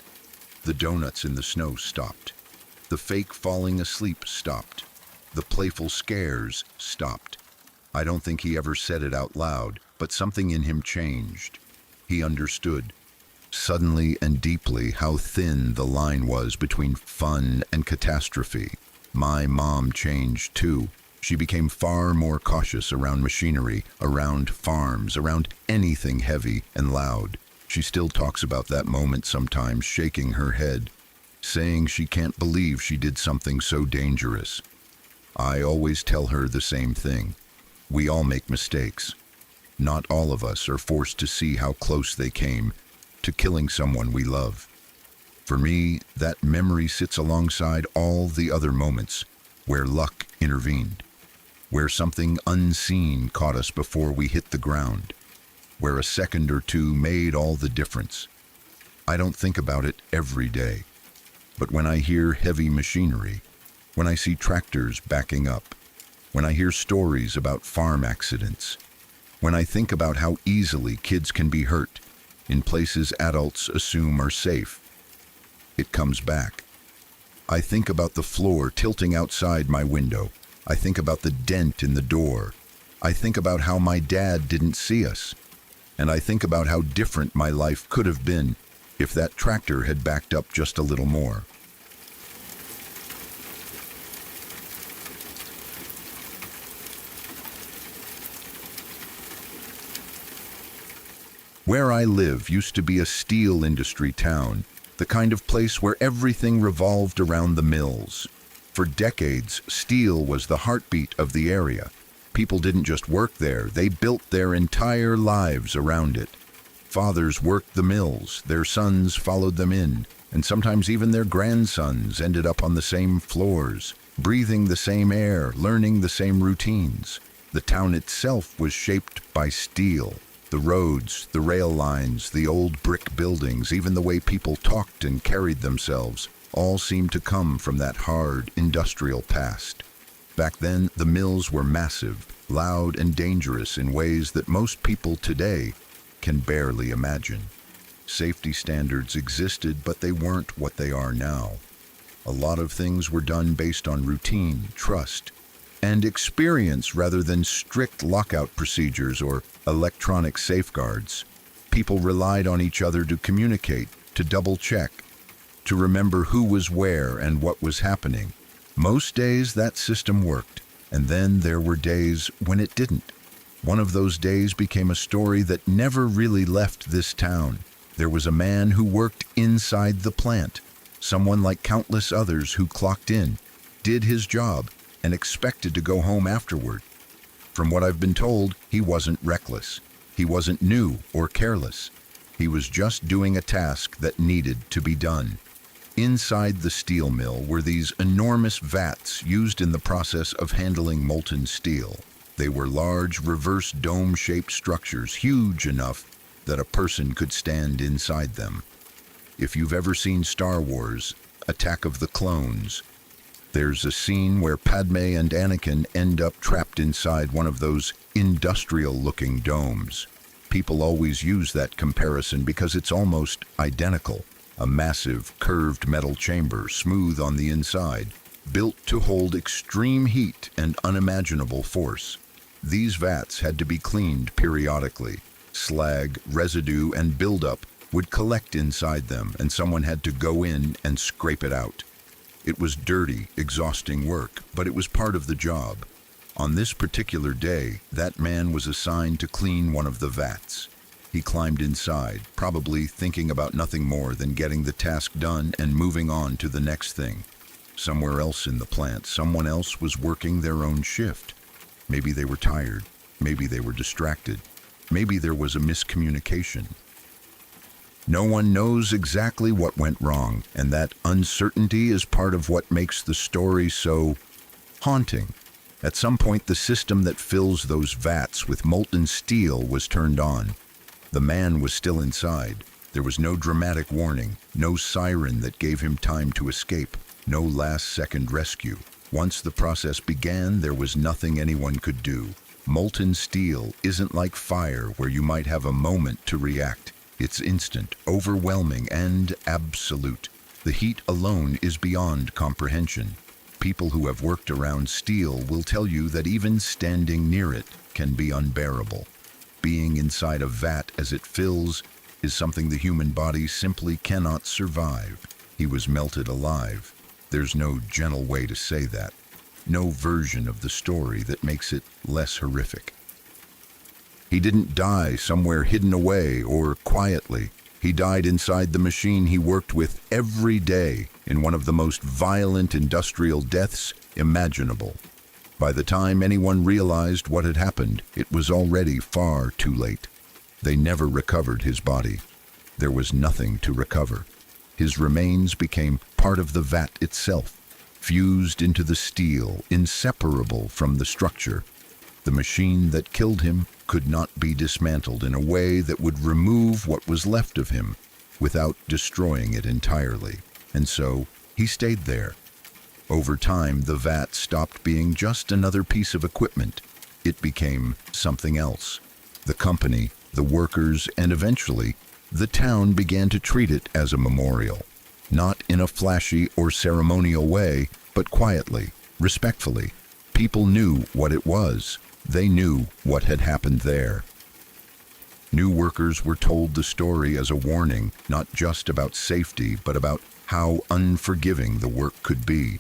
The donuts in the snow stopped. The fake falling asleep stopped. The playful scares stopped. I don't think he ever said it out loud, but something in him changed. He understood, suddenly and deeply, how thin the line was between fun and catastrophe. My mom changed too. She became far more cautious around machinery, around farms, around anything heavy and loud. She still talks about that moment sometimes, shaking her head, saying she can't believe she did something so dangerous. I always tell her the same thing. We all make mistakes. Not all of us are forced to see how close they came to killing someone we love. For me, that memory sits alongside all the other moments where luck intervened, where something unseen caught us before we hit the ground, where a second or two made all the difference. I don't think about it every day, but when I hear heavy machinery, when I see tractors backing up, when I hear stories about farm accidents, when I think about how easily kids can be hurt in places adults assume are safe, it comes back. I think about the floor tilting outside my window. I think about the dent in the door. I think about how my dad didn't see us, and I think about how different my life could have been if that tractor had backed up just a little more. Where I live used to be a steel industry town, the kind of place where everything revolved around the mills. For decades, steel was the heartbeat of the area. People didn't just work there, they built their entire lives around it. Fathers worked the mills, their sons followed them in, and sometimes even their grandsons ended up on the same floors, breathing the same air, learning the same routines. The town itself was shaped by steel. The roads, the rail lines, the old brick buildings, even the way people talked and carried themselves, all seemed to come from that hard, industrial past. Back then, the mills were massive, loud, and dangerous in ways that most people today can barely imagine. Safety standards existed, but they weren't what they are now. A lot of things were done based on routine, trust, and experience rather than strict lockout procedures or electronic safeguards. People relied on each other to communicate, to double-check, to remember who was where and what was happening. Most days that system worked, and then there were days when it didn't. One of those days became a story that never really left this town. There was a man who worked inside the plant, someone like countless others who clocked in, did his job, and expected to go home afterward. From what I've been told, he wasn't reckless. He wasn't new or careless. He was just doing a task that needed to be done. Inside the steel mill were these enormous vats used in the process of handling molten steel. They were large, reverse dome-shaped structures, huge enough that a person could stand inside them. If you've ever seen Star Wars, Attack of the Clones, there's a scene where Padme and Anakin end up trapped inside one of those industrial-looking domes. People always use that comparison because it's almost identical. A massive, curved metal chamber, smooth on the inside, built to hold extreme heat and unimaginable force. These vats had to be cleaned periodically. Slag, residue, and buildup would collect inside them, and someone had to go in and scrape it out. It was dirty, exhausting work, but it was part of the job. On this particular day, that man was assigned to clean one of the vats. He climbed inside, probably thinking about nothing more than getting the task done and moving on to the next thing. Somewhere else in the plant, someone else was working their own shift. Maybe they were tired. Maybe they were distracted. Maybe there was a miscommunication. No one knows exactly what went wrong, and that uncertainty is part of what makes the story so haunting. At some point, the system that fills those vats with molten steel was turned on. The man was still inside. There was no dramatic warning, no siren that gave him time to escape, no last-second rescue. Once the process began, there was nothing anyone could do. Molten steel isn't like fire where you might have a moment to react. It's instant, overwhelming, and absolute. The heat alone is beyond comprehension. People who have worked around steel will tell you that even standing near it can be unbearable. Being inside a vat as it fills is something the human body simply cannot survive. He was melted alive. There's no gentle way to say that. No version of the story that makes it less horrific. He didn't die somewhere hidden away or quietly. He died inside the machine he worked with every day in one of the most violent industrial deaths imaginable. By the time anyone realized what had happened, it was already far too late. They never recovered his body. There was nothing to recover. His remains became part of the vat itself, fused into the steel, inseparable from the structure. The machine that killed him could not be dismantled in a way that would remove what was left of him without destroying it entirely. And so he stayed there. Over time, the vat stopped being just another piece of equipment. It became something else. The company, the workers, and eventually, the town began to treat it as a memorial. Not in a flashy or ceremonial way, but quietly, respectfully. People knew what it was. They knew what had happened there. New workers were told the story as a warning, not just about safety, but about how unforgiving the work could be.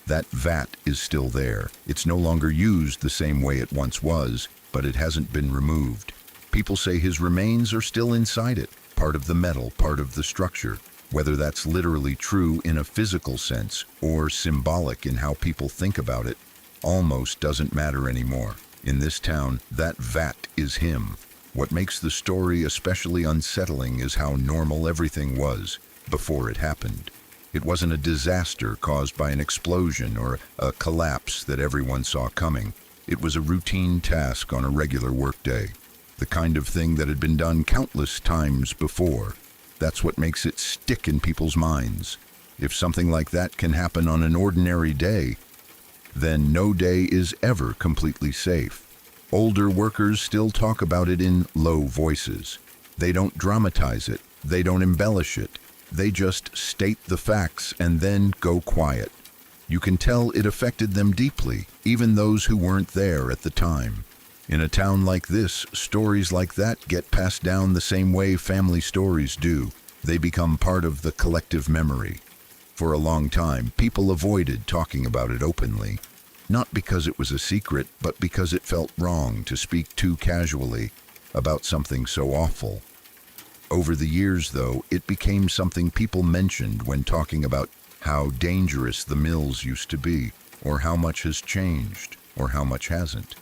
That vat is still there. It's no longer used the same way it once was, but it hasn't been removed. People say his remains are still inside it, part of the metal, part of the structure. Whether that's literally true in a physical sense or symbolic in how people think about it, almost doesn't matter anymore. In this town, that vat is him. What makes the story especially unsettling is how normal everything was before it happened. It wasn't a disaster caused by an explosion or a collapse that everyone saw coming. It was a routine task on a regular workday, the kind of thing that had been done countless times before. That's what makes it stick in people's minds. If something like that can happen on an ordinary day, then no day is ever completely safe. Older workers still talk about it in low voices. They don't dramatize it. They don't embellish it. They just state the facts and then go quiet. You can tell it affected them deeply, even those who weren't there at the time. In a town like this, stories like that get passed down the same way family stories do. They become part of the collective memory. For a long time, people avoided talking about it openly. Not because it was a secret, but because it felt wrong to speak too casually about something so awful. Over the years, though, it became something people mentioned when talking about how dangerous the mills used to be, or how much has changed, or how much hasn't.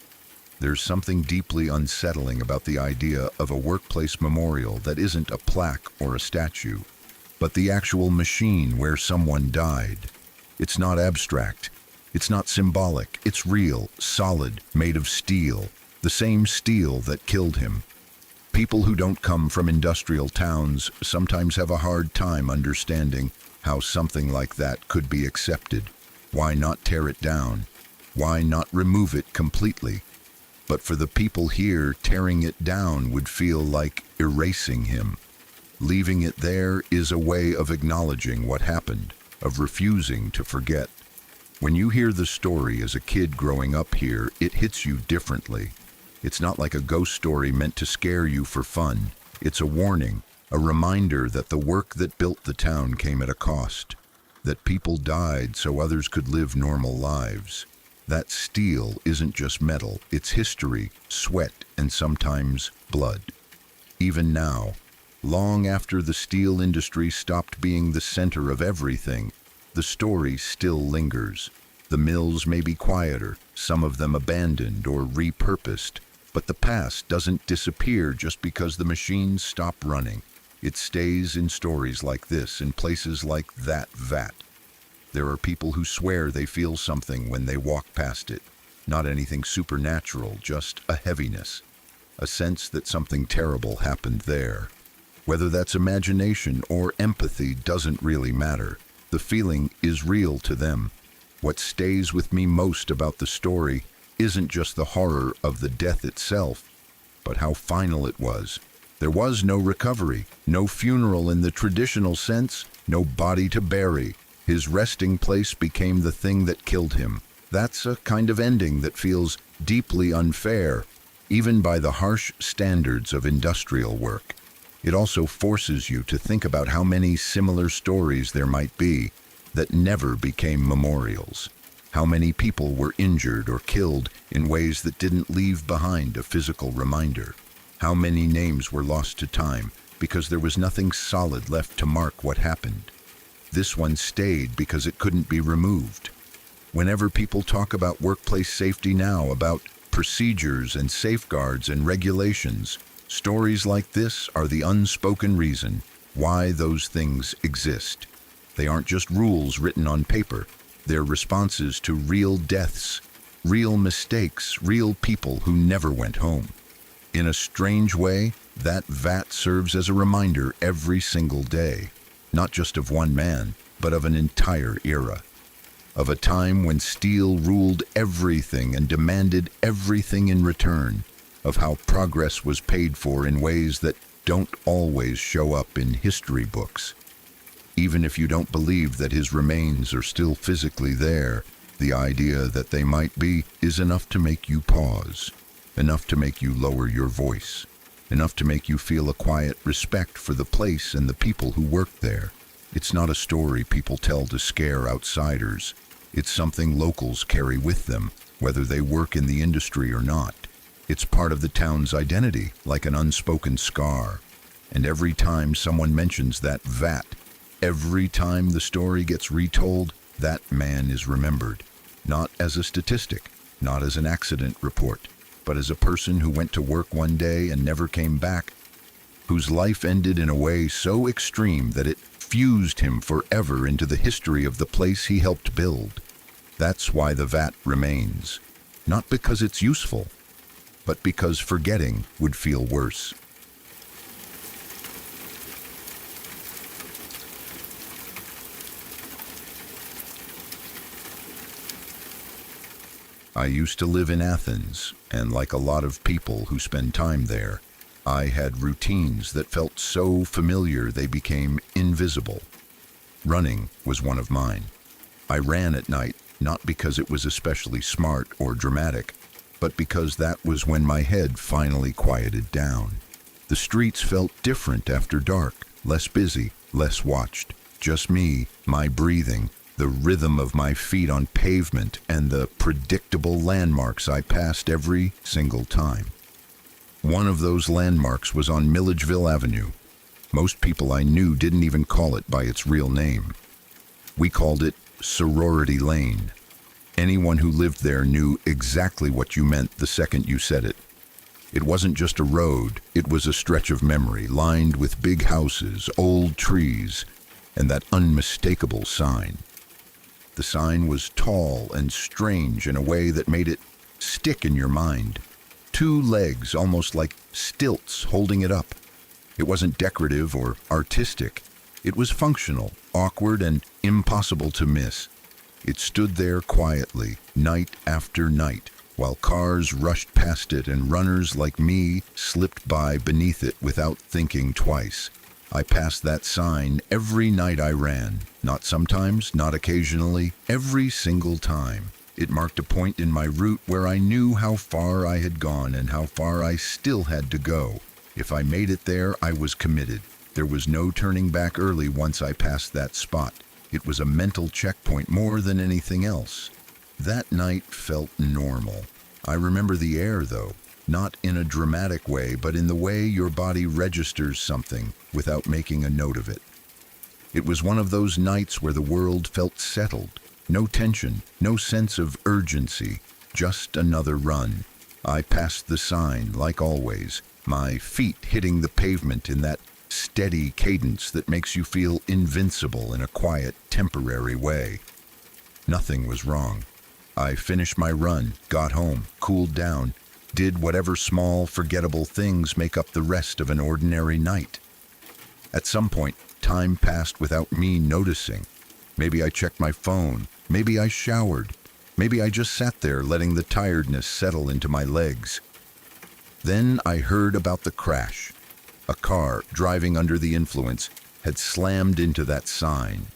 There's something deeply unsettling about the idea of a workplace memorial that isn't a plaque or a statue, but the actual machine where someone died. It's not abstract. It's not symbolic. It's real, solid, made of steel, the same steel that killed him. People who don't come from industrial towns sometimes have a hard time understanding how something like that could be accepted. Why not tear it down? Why not remove it completely? But for the people here, tearing it down would feel like erasing him. Leaving it there is a way of acknowledging what happened, of refusing to forget. When you hear the story as a kid growing up here, it hits you differently. It's not like a ghost story meant to scare you for fun. It's a warning, a reminder that the work that built the town came at a cost, that people died so others could live normal lives. That steel isn't just metal, it's history, sweat, and sometimes blood. Even now, long after the steel industry stopped being the center of everything, the story still lingers. The mills may be quieter, some of them abandoned or repurposed, but the past doesn't disappear just because the machines stop running. It stays in stories like this, in places like that vat. There are people who swear they feel something when they walk past it. Not anything supernatural, just a heaviness, a sense that something terrible happened there. Whether that's imagination or empathy doesn't really matter. The feeling is real to them. What stays with me most about the story isn't just the horror of the death itself, but how final it was. There was no recovery, no funeral in the traditional sense, no body to bury. His resting place became the thing that killed him. That's a kind of ending that feels deeply unfair, even by the harsh standards of industrial work. It also forces you to think about how many similar stories there might be that never became memorials. How many people were injured or killed in ways that didn't leave behind a physical reminder. How many names were lost to time because there was nothing solid left to mark what happened. This one stayed because it couldn't be removed. Whenever people talk about workplace safety now, about procedures and safeguards and regulations, stories like this are the unspoken reason why those things exist. They aren't just rules written on paper. They're responses to real deaths, real mistakes, real people who never went home. In a strange way, that vat serves as a reminder every single day, not just of one man, but of an entire era. Of a time when steel ruled everything and demanded everything in return. Of how progress was paid for in ways that don't always show up in history books. Even if you don't believe that his remains are still physically there, the idea that they might be is enough to make you pause. enough to make you lower your voice, enough to make you feel a quiet respect for the place and the people who work there. It's not a story people tell to scare outsiders. It's something locals carry with them, whether they work in the industry or not. It's part of the town's identity, like an unspoken scar. And every time someone mentions that vat, every time the story gets retold, that man is remembered. Not as a statistic, not as an accident report, but as a person who went to work one day and never came back, whose life ended in a way so extreme that it fused him forever into the history of the place he helped build. That's why the vat remains. Not because it's useful, but because forgetting would feel worse. I used to live in Athens, and like a lot of people who spend time there, I had routines that felt so familiar they became invisible. Running was one of mine. I ran at night, not because it was especially smart or dramatic, but because that was when my head finally quieted down. The streets felt different after dark, less busy, less watched. Just me, my breathing, the rhythm of my feet on pavement, and the predictable landmarks I passed every single time. One of those landmarks was on Milledgeville Avenue. Most people I knew didn't even call it by its real name. We called it Sorority Lane. Anyone who lived there knew exactly what you meant the second you said it. It wasn't just a road, it was a stretch of memory lined with big houses, old trees, and that unmistakable sign. The sign was tall and strange in a way that made it stick in your mind. Two legs, almost like stilts, holding it up. It wasn't decorative or artistic. It was functional, awkward, and impossible to miss. It stood there quietly, night after night, while cars rushed past it and runners like me slipped by beneath it without thinking twice. I passed that sign every night I ran. Not sometimes, not occasionally, every single time. It marked a point in my route where I knew how far I had gone and how far I still had to go. If I made it there, I was committed. There was no turning back early once I passed that spot. It was a mental checkpoint more than anything else. That night felt normal. I remember the air, though. Not in a dramatic way, but in the way your body registers something without making a note of it. It was one of those nights where the world felt settled. No tension, no sense of urgency, just another run. I passed the sign, like always, my feet hitting the pavement in that steady cadence that makes you feel invincible in a quiet, temporary way. Nothing was wrong. I finished my run, got home, cooled down, did whatever small, forgettable things make up the rest of an ordinary night. At some point, time passed without me noticing. Maybe I checked my phone, maybe I showered, maybe I just sat there letting the tiredness settle into my legs. Then I heard about the crash. A car, driving under the influence, had slammed into that sign.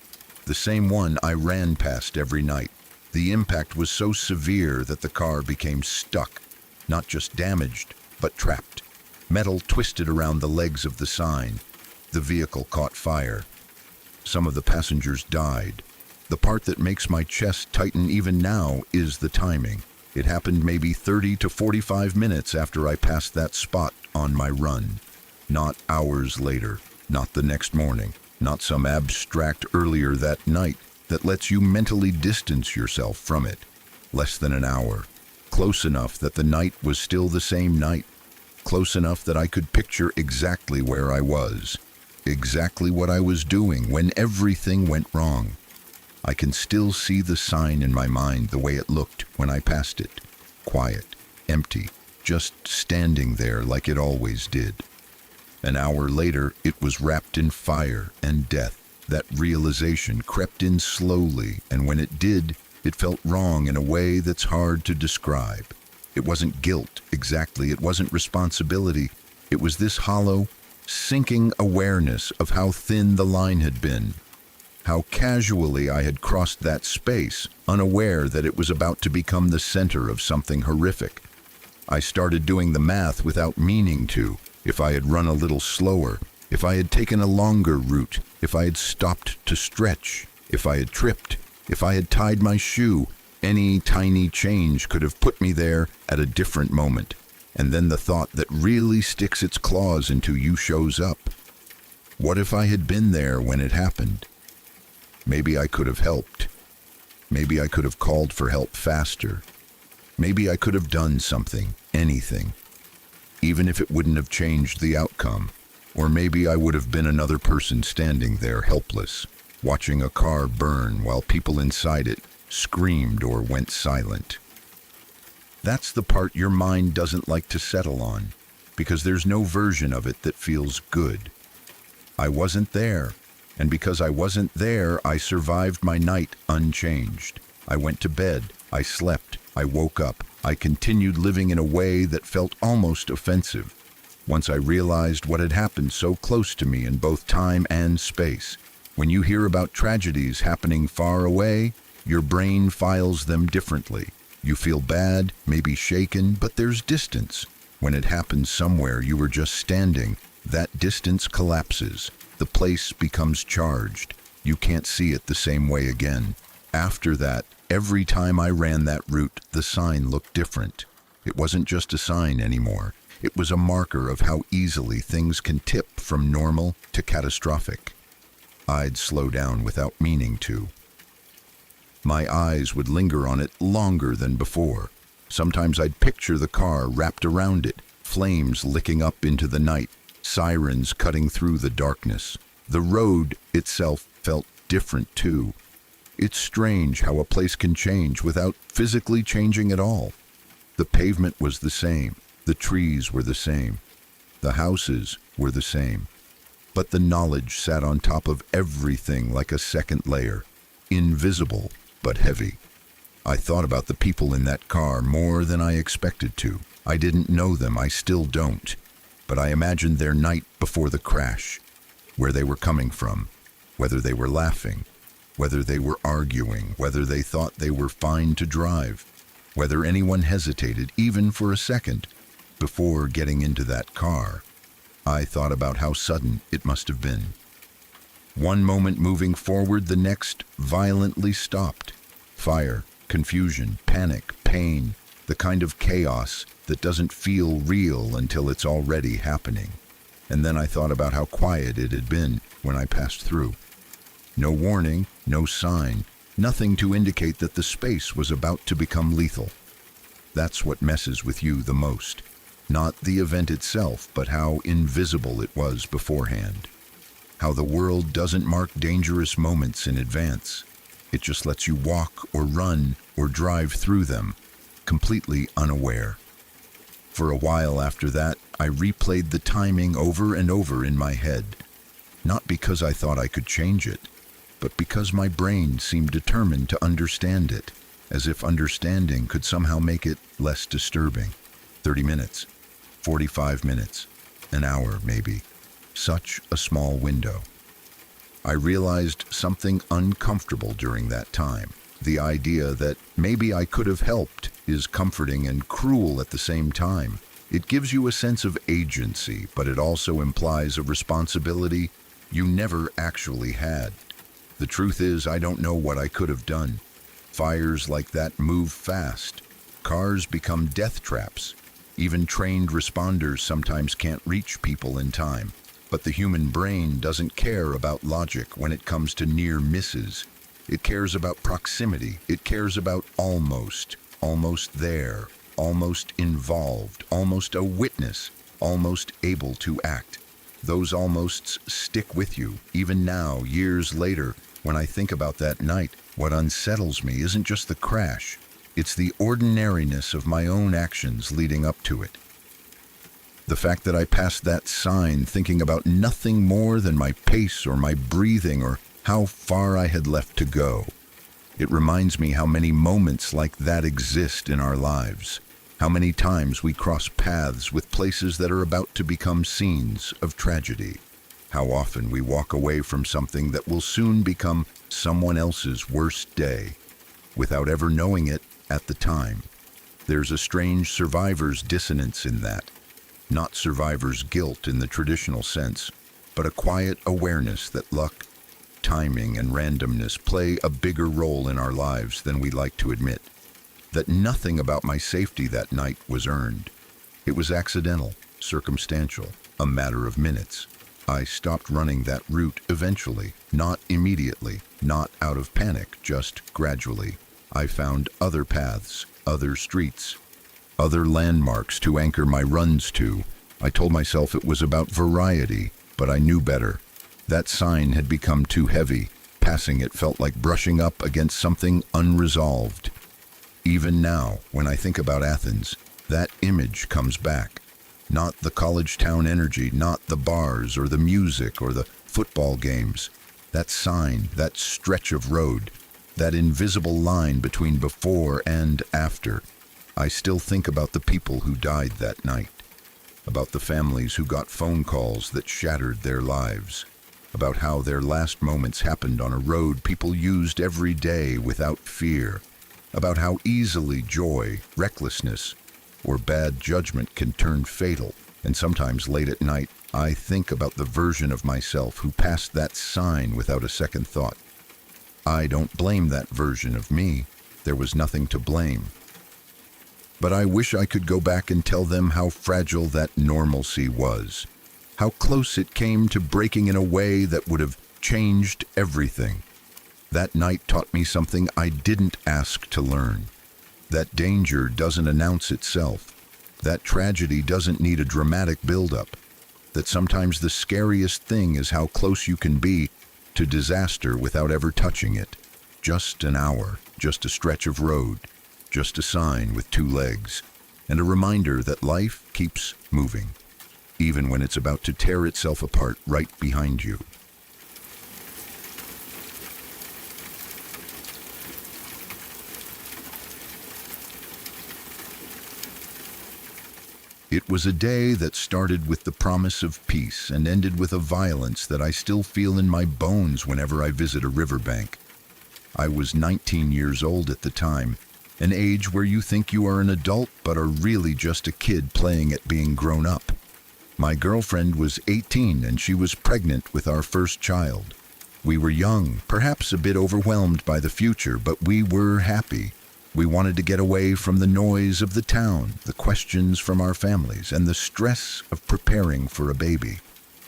The same one I ran past every night. The impact was so severe that the car became stuck. Not just damaged, but trapped. Metal twisted around the legs of the sign. The vehicle caught fire. Some of the passengers died. The part that makes my chest tighten even now is the timing. It happened maybe 30 to 45 minutes after I passed that spot on my run. Not hours later, not the next morning, not some abstract earlier that night that lets you mentally distance yourself from it. Less than an hour. Close enough that the night was still the same night. Close enough that I could picture exactly where I was. Exactly what I was doing when everything went wrong. I can still see the sign in my mind the way it looked when I passed it. Quiet, empty, just standing there like it always did. An hour later, it was wrapped in fire and death. That realization crept in slowly, and when it did, it felt wrong in a way that's hard to describe. It wasn't guilt, exactly. It wasn't responsibility. It was this hollow, sinking awareness of how thin the line had been. How casually I had crossed that space, unaware that it was about to become the center of something horrific. I started doing the math without meaning to. If I had run a little slower, if I had taken a longer route, if I had stopped to stretch, if I had tripped, if I had tied my shoe, any tiny change could have put me there at a different moment. And then the thought that really sticks its claws into you shows up. What if I had been there when it happened? Maybe I could have helped. Maybe I could have called for help faster. Maybe I could have done something, anything, even if it wouldn't have changed the outcome. Or maybe I would have been another person standing there helpless, watching a car burn while people inside it screamed or went silent. That's the part your mind doesn't like to settle on, because there's no version of it that feels good. I wasn't there, and because I wasn't there, I survived my night unchanged. I went to bed, I slept, I woke up, I continued living in a way that felt almost offensive. Once I realized what had happened so close to me in both time and space. When you hear about tragedies happening far away, your brain files them differently. You feel bad, maybe shaken, but there's distance. When it happens somewhere you were just standing, that distance collapses. The place becomes charged. You can't see it the same way again. After that, every time I ran that route, the sign looked different. It wasn't just a sign anymore. It was a marker of how easily things can tip from normal to catastrophic. I'd slow down without meaning to. My eyes would linger on it longer than before. Sometimes I'd picture the car wrapped around it, flames licking up into the night, sirens cutting through the darkness. The road itself felt different too. It's strange how a place can change without physically changing at all. The pavement was the same. The trees were the same. The houses were the same. But the knowledge sat on top of everything like a second layer, invisible but heavy. I thought about the people in that car more than I expected to. I didn't know them, I still don't. But I imagined their night before the crash, where they were coming from, whether they were laughing, whether they were arguing, whether they thought they were fine to drive, whether anyone hesitated even for a second before getting into that car. I thought about how sudden it must have been. One moment moving forward, the next violently stopped. Fire, confusion, panic, pain, the kind of chaos that doesn't feel real until it's already happening. And then I thought about how quiet it had been when I passed through. No warning, no sign, nothing to indicate that the space was about to become lethal. That's what messes with you the most. Not the event itself, but how invisible it was beforehand. How the world doesn't mark dangerous moments in advance. It just lets you walk or run or drive through them, completely unaware. For a while after that, I replayed the timing over and over in my head. Not because I thought I could change it, but because my brain seemed determined to understand it, as if understanding could somehow make it less disturbing. 30 minutes, 45 minutes, an hour maybe. Such a small window. I realized something uncomfortable during that time. The idea that maybe I could have helped is comforting and cruel at the same time. It gives you a sense of agency, but it also implies a responsibility you never actually had. The truth is, I don't know what I could have done. Fires like that move fast. Cars become death traps. Even trained responders sometimes can't reach people in time. But the human brain doesn't care about logic when it comes to near misses. It cares about proximity. It cares about almost there, almost involved, almost a witness, almost able to act. Those almosts stick with you, even now, years later. When I think about that night, what unsettles me isn't just the crash. It's the ordinariness of my own actions leading up to it. The fact that I passed that sign thinking about nothing more than my pace or my breathing or how far I had left to go. It reminds me how many moments like that exist in our lives. How many times we cross paths with places that are about to become scenes of tragedy. How often we walk away from something that will soon become someone else's worst day, without ever knowing it at the time. There's a strange survivor's dissonance in that. Not survivor's guilt in the traditional sense, but a quiet awareness that luck, timing, and randomness play a bigger role in our lives than we like to admit. That nothing about my safety that night was earned. It was accidental, circumstantial, a matter of minutes. I stopped running that route eventually, not immediately, not out of panic, just gradually. I found other paths, other streets, other landmarks to anchor my runs to. I told myself it was about variety, but I knew better. That sign had become too heavy. Passing it felt like brushing up against something unresolved. Even now, when I think about Athens, that image comes back. Not the college town energy, not the bars or the music or the football games. That sign, that stretch of road, that invisible line between before and after. I still think about the people who died that night, about the families who got phone calls that shattered their lives, about how their last moments happened on a road people used every day without fear, about how easily joy, recklessness, or bad judgment can turn fatal. And sometimes late at night, I think about the version of myself who passed that sign without a second thought. I don't blame that version of me. There was nothing to blame. But I wish I could go back and tell them how fragile that normalcy was, how close it came to breaking in a way that would have changed everything. That night taught me something I didn't ask to learn. That danger doesn't announce itself. That tragedy doesn't need a dramatic buildup. That sometimes the scariest thing is how close you can be to disaster without ever touching it. Just an hour, just a stretch of road, just a sign with two legs, and a reminder that life keeps moving, even when it's about to tear itself apart right behind you. It was a day that started with the promise of peace and ended with a violence that I still feel in my bones whenever I visit a riverbank. I was 19 years old at the time, an age where you think you are an adult but are really just a kid playing at being grown up. My girlfriend was 18 and she was pregnant with our first child. We were young, perhaps a bit overwhelmed by the future, but we were happy. We wanted to get away from the noise of the town, the questions from our families, and the stress of preparing for a baby.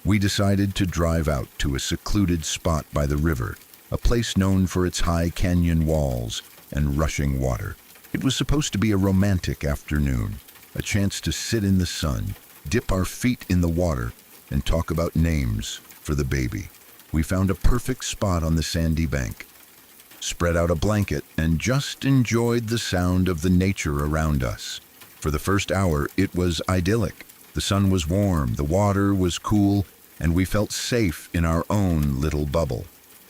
We decided to drive out to a secluded spot by the river, a place known for its high canyon walls and rushing water. It was supposed to be a romantic afternoon, a chance to sit in the sun, dip our feet in the water, and talk about names for the baby. We found a perfect spot on the sandy bank, spread out a blanket, and just enjoyed the sound of the nature around us. For the first hour, it was idyllic. The sun was warm, the water was cool, and we felt safe in our own little bubble.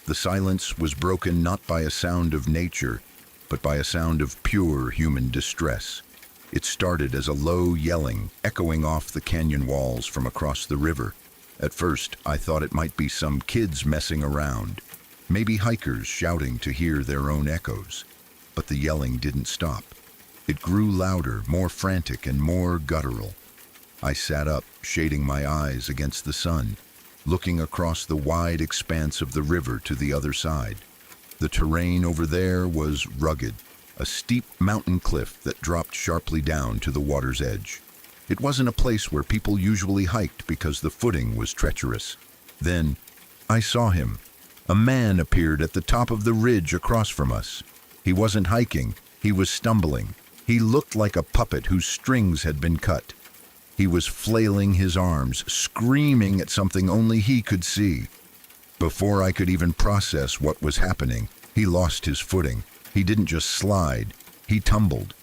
The silence was broken not by a sound of nature, but by a sound of pure human distress. It started as a low yelling, echoing off the canyon walls from across the river. At first, I thought it might be some kids messing around, maybe hikers shouting to hear their own echoes. But the yelling didn't stop. It grew louder, more frantic, and more guttural. I sat up, shading my eyes against the sun, looking across the wide expanse of the river to the other side. The terrain over there was rugged, a steep mountain cliff that dropped sharply down to the water's edge. It wasn't a place where people usually hiked because the footing was treacherous. Then I saw him. A man appeared at the top of the ridge across from us. He wasn't hiking, he was stumbling. He looked like a puppet whose strings had been cut. He was flailing his arms, screaming at something only he could see. Before I could even process what was happening, he lost his footing. He didn't just slide, he tumbled.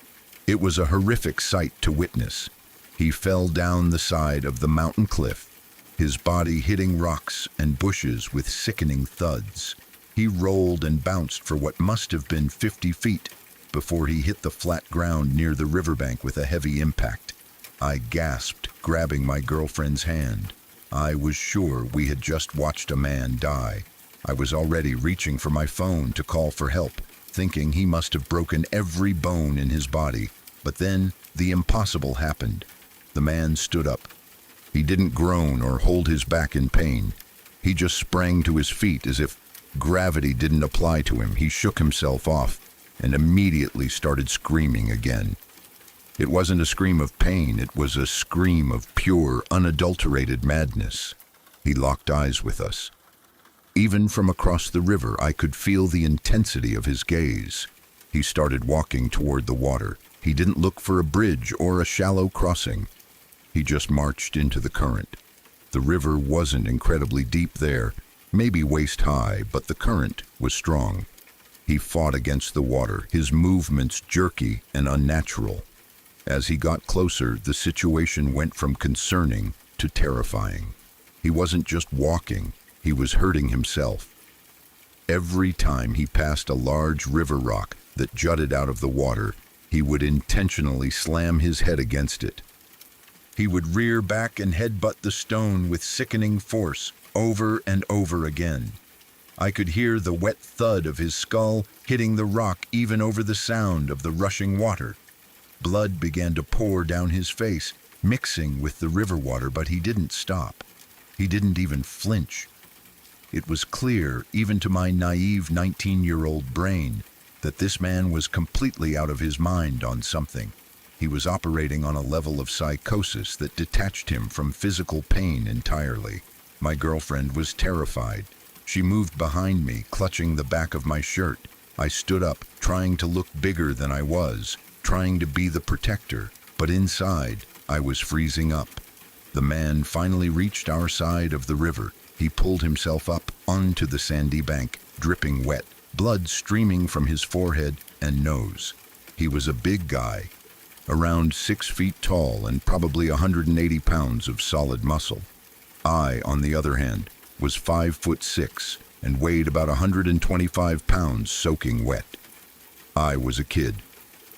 It was a horrific sight to witness. He fell down the side of the mountain cliff, his body hitting rocks and bushes with sickening thuds. He rolled and bounced for what must have been 50 feet before he hit the flat ground near the riverbank with a heavy impact. I gasped, grabbing my girlfriend's hand. I was sure we had just watched a man die. I was already reaching for my phone to call for help, thinking he must have broken every bone in his body, But then the impossible happened. The man stood up. He didn't groan or hold his back in pain. He just sprang to his feet as if gravity didn't apply to him. He shook himself off and immediately started screaming again. It wasn't a scream of pain, it was a scream of pure, unadulterated madness. He locked eyes with us. Even from across the river, I could feel the intensity of his gaze. He started walking toward the water. He didn't look for a bridge or a shallow crossing. He just marched into the current. The river wasn't incredibly deep there, maybe waist high, but the current was strong. He fought against the water, his movements jerky and unnatural. As he got closer, the situation went from concerning to terrifying. He wasn't just walking, he was hurting himself. Every time he passed a large river rock that jutted out of the water, he would intentionally slam his head against it. He would rear back and headbutt the stone with sickening force over and over again. I could hear the wet thud of his skull hitting the rock even over the sound of the rushing water. Blood began to pour down his face, mixing with the river water, but he didn't stop. He didn't even flinch. It was clear, even to my naive 19-year-old brain, that this man was completely out of his mind on something. He was operating on a level of psychosis that detached him from physical pain entirely. My girlfriend was terrified. She moved behind me, clutching the back of my shirt. I stood up, trying to look bigger than I was, trying to be the protector, but inside, I was freezing up. The man finally reached our side of the river. He pulled himself up onto the sandy bank, dripping wet, blood streaming from his forehead and nose. He was a big guy, around 6 feet tall and probably 180 pounds of solid muscle. I, on the other hand, was 5'6" and weighed about 125 pounds soaking wet. I was a kid.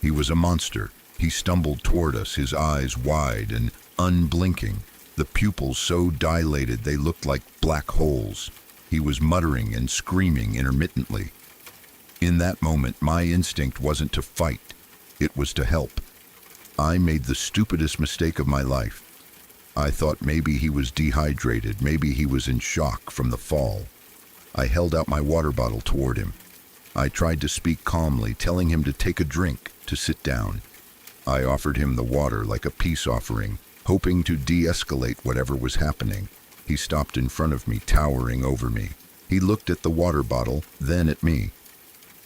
He was a monster. He stumbled toward us, his eyes wide and unblinking, the pupils so dilated they looked like black holes. He was muttering and screaming intermittently. In that moment, my instinct wasn't to fight. It was to help. I made the stupidest mistake of my life. I thought maybe he was dehydrated, maybe he was in shock from the fall. I held out my water bottle toward him. I tried to speak calmly, telling him to take a drink, to sit down. I offered him the water like a peace offering, hoping to de-escalate whatever was happening. He stopped in front of me, towering over me. He looked at the water bottle, then at me.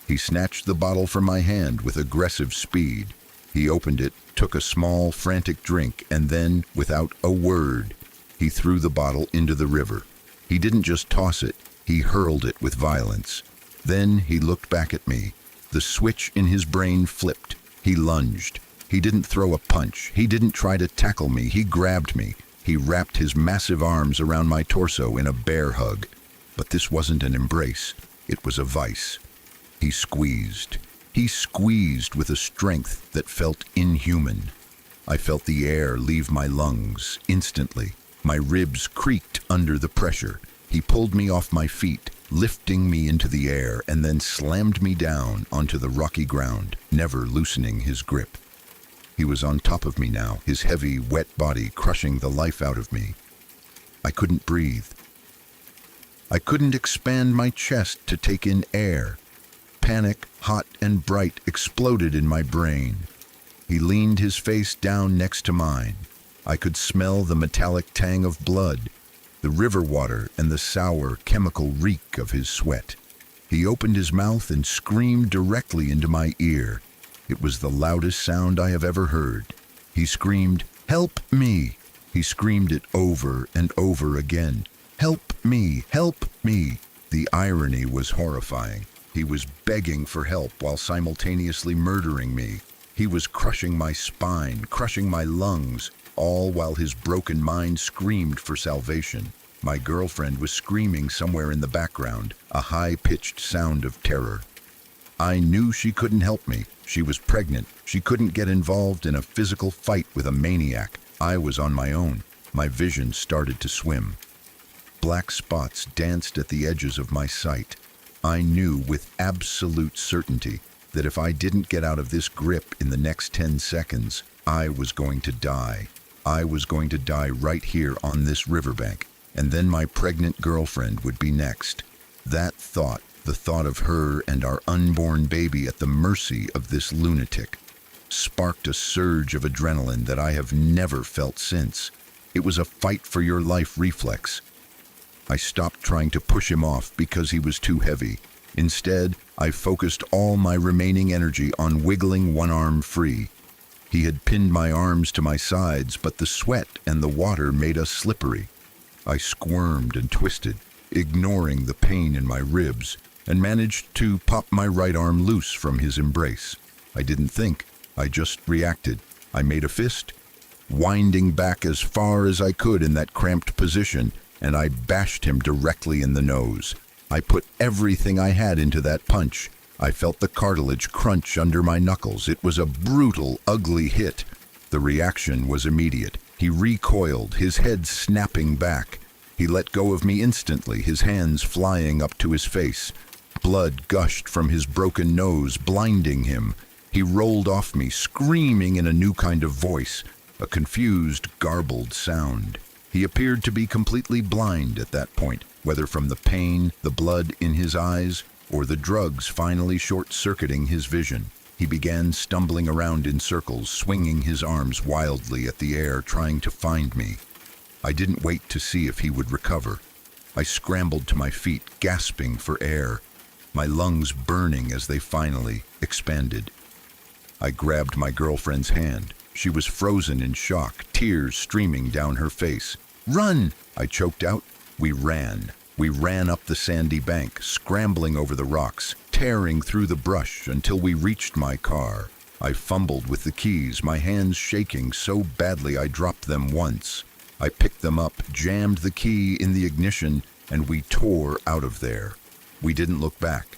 He snatched the bottle from my hand with aggressive speed. He opened it, took a small, frantic drink, and then, without a word, he threw the bottle into the river. He didn't just toss it, he hurled it with violence. Then he looked back at me. The switch in his brain flipped. He lunged. He didn't throw a punch. He didn't try to tackle me. He grabbed me. He wrapped his massive arms around my torso in a bear hug. But this wasn't an embrace. It was a vice. He squeezed. He squeezed with a strength that felt inhuman. I felt the air leave my lungs instantly. My ribs creaked under the pressure. He pulled me off my feet, lifting me into the air, and then slammed me down onto the rocky ground, never loosening his grip. He was on top of me now, his heavy, wet body crushing the life out of me. I couldn't breathe. I couldn't expand my chest to take in air. Panic, hot and bright, exploded in my brain. He leaned his face down next to mine. I could smell the metallic tang of blood, the river water, and the sour chemical reek of his sweat. He opened his mouth and screamed directly into my ear. It was the loudest sound I have ever heard. He screamed, "Help me!" He screamed it over and over again. "Help me! Help me!" The irony was horrifying. He was begging for help while simultaneously murdering me. He was crushing my spine, crushing my lungs, all while his broken mind screamed for salvation. My girlfriend was screaming somewhere in the background, a high-pitched sound of terror. I knew she couldn't help me. She was pregnant. She couldn't get involved in a physical fight with a maniac. I was on my own. My vision started to swim. Black spots danced at the edges of my sight. I knew with absolute certainty that if I didn't get out of this grip in the next 10 seconds, I was going to die. I was going to die right here on this riverbank, and then my pregnant girlfriend would be next. That thought, the thought of her and our unborn baby at the mercy of this lunatic, sparked a surge of adrenaline that I have never felt since. It was a fight for your life reflex. I stopped trying to push him off because he was too heavy. Instead, I focused all my remaining energy on wiggling one arm free. He had pinned my arms to my sides, but the sweat and the water made us slippery. I squirmed and twisted, ignoring the pain in my ribs, and managed to pop my right arm loose from his embrace. I didn't think, I just reacted. I made a fist, winding back as far as I could in that cramped position, and I bashed him directly in the nose. I put everything I had into that punch. I felt the cartilage crunch under my knuckles. It was a brutal, ugly hit. The reaction was immediate. He recoiled, his head snapping back. He let go of me instantly, his hands flying up to his face. Blood gushed from his broken nose, blinding him. He rolled off me, screaming in a new kind of voice, a confused, garbled sound. He appeared to be completely blind at that point, whether from the pain, the blood in his eyes, or the drugs finally short-circuiting his vision. He began stumbling around in circles, swinging his arms wildly at the air, trying to find me. I didn't wait to see if he would recover. I scrambled to my feet, gasping for air, my lungs burning as they finally expanded. I grabbed my girlfriend's hand. She was frozen in shock, tears streaming down her face. "Run!" I choked out. We ran. We ran up the sandy bank, scrambling over the rocks, tearing through the brush until we reached my car. I fumbled with the keys, my hands shaking so badly I dropped them once. I picked them up, jammed the key in the ignition, and we tore out of there. We didn't look back.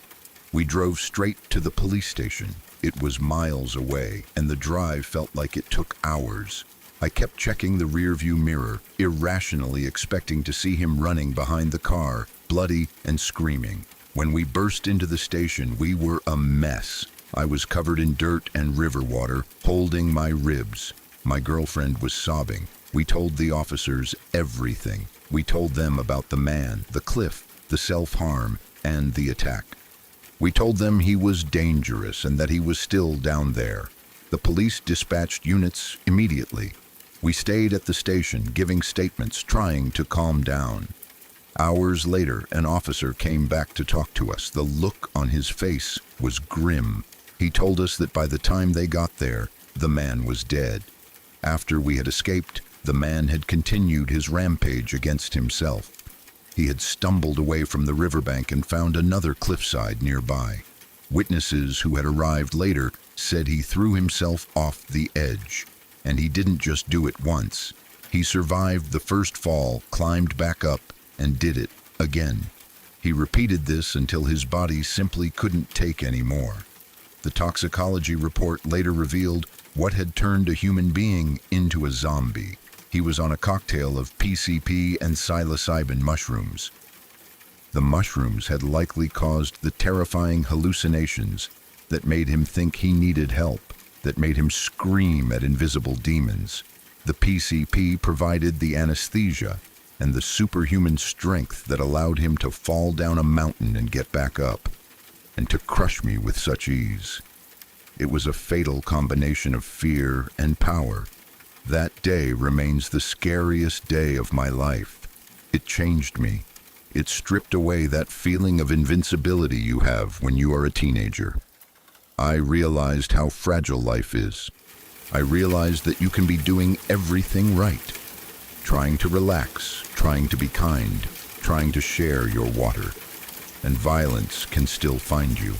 We drove straight to the police station. It was miles away, and the drive felt like it took hours. I kept checking the rearview mirror, irrationally expecting to see him running behind the car, bloody and screaming. When we burst into the station, we were a mess. I was covered in dirt and river water, holding my ribs. My girlfriend was sobbing. We told the officers everything. We told them about the man, the cliff, the self-harm, and the attack. We told them he was dangerous and that he was still down there. The police dispatched units immediately. We stayed at the station, giving statements, trying to calm down. Hours later, an officer came back to talk to us. The look on his face was grim. He told us that by the time they got there, the man was dead. After we had escaped, the man had continued his rampage against himself. He had stumbled away from the riverbank and found another cliffside nearby. Witnesses who had arrived later said he threw himself off the edge. And he didn't just do it once. He survived the first fall, climbed back up, and did it again. He repeated this until his body simply couldn't take any more. The toxicology report later revealed what had turned a human being into a zombie. He was on a cocktail of PCP and psilocybin mushrooms. The mushrooms had likely caused the terrifying hallucinations that made him think he needed help, that made him scream at invisible demons. The PCP provided the anesthesia and the superhuman strength that allowed him to fall down a mountain and get back up, and to crush me with such ease. It was a fatal combination of fear and power. That day remains the scariest day of my life. It changed me. It stripped away that feeling of invincibility you have when you are a teenager. I realized how fragile life is. I realized that you can be doing everything right. Trying to relax, trying to be kind, trying to share your water. And violence can still find you.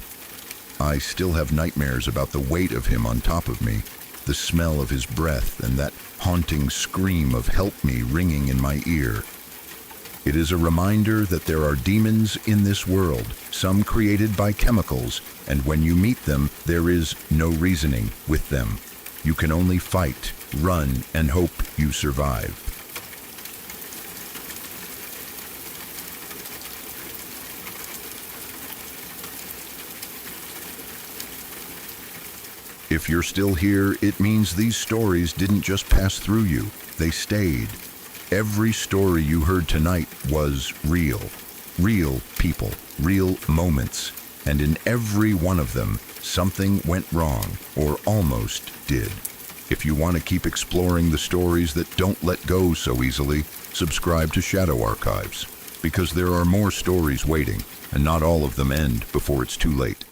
I still have nightmares about the weight of him on top of me, the smell of his breath, and that haunting scream of "help me" ringing in my ear. It is a reminder that there are demons in this world, some created by chemicals, and when you meet them, there is no reasoning with them. You can only fight, run, and hope you survive. If you're still here, it means these stories didn't just pass through you, they stayed. Every story you heard tonight was real. Real people, real moments. And in every one of them, something went wrong, or almost did. If you want to keep exploring the stories that don't let go so easily, subscribe to Shadow Archives, because there are more stories waiting, and not all of them end before it's too late.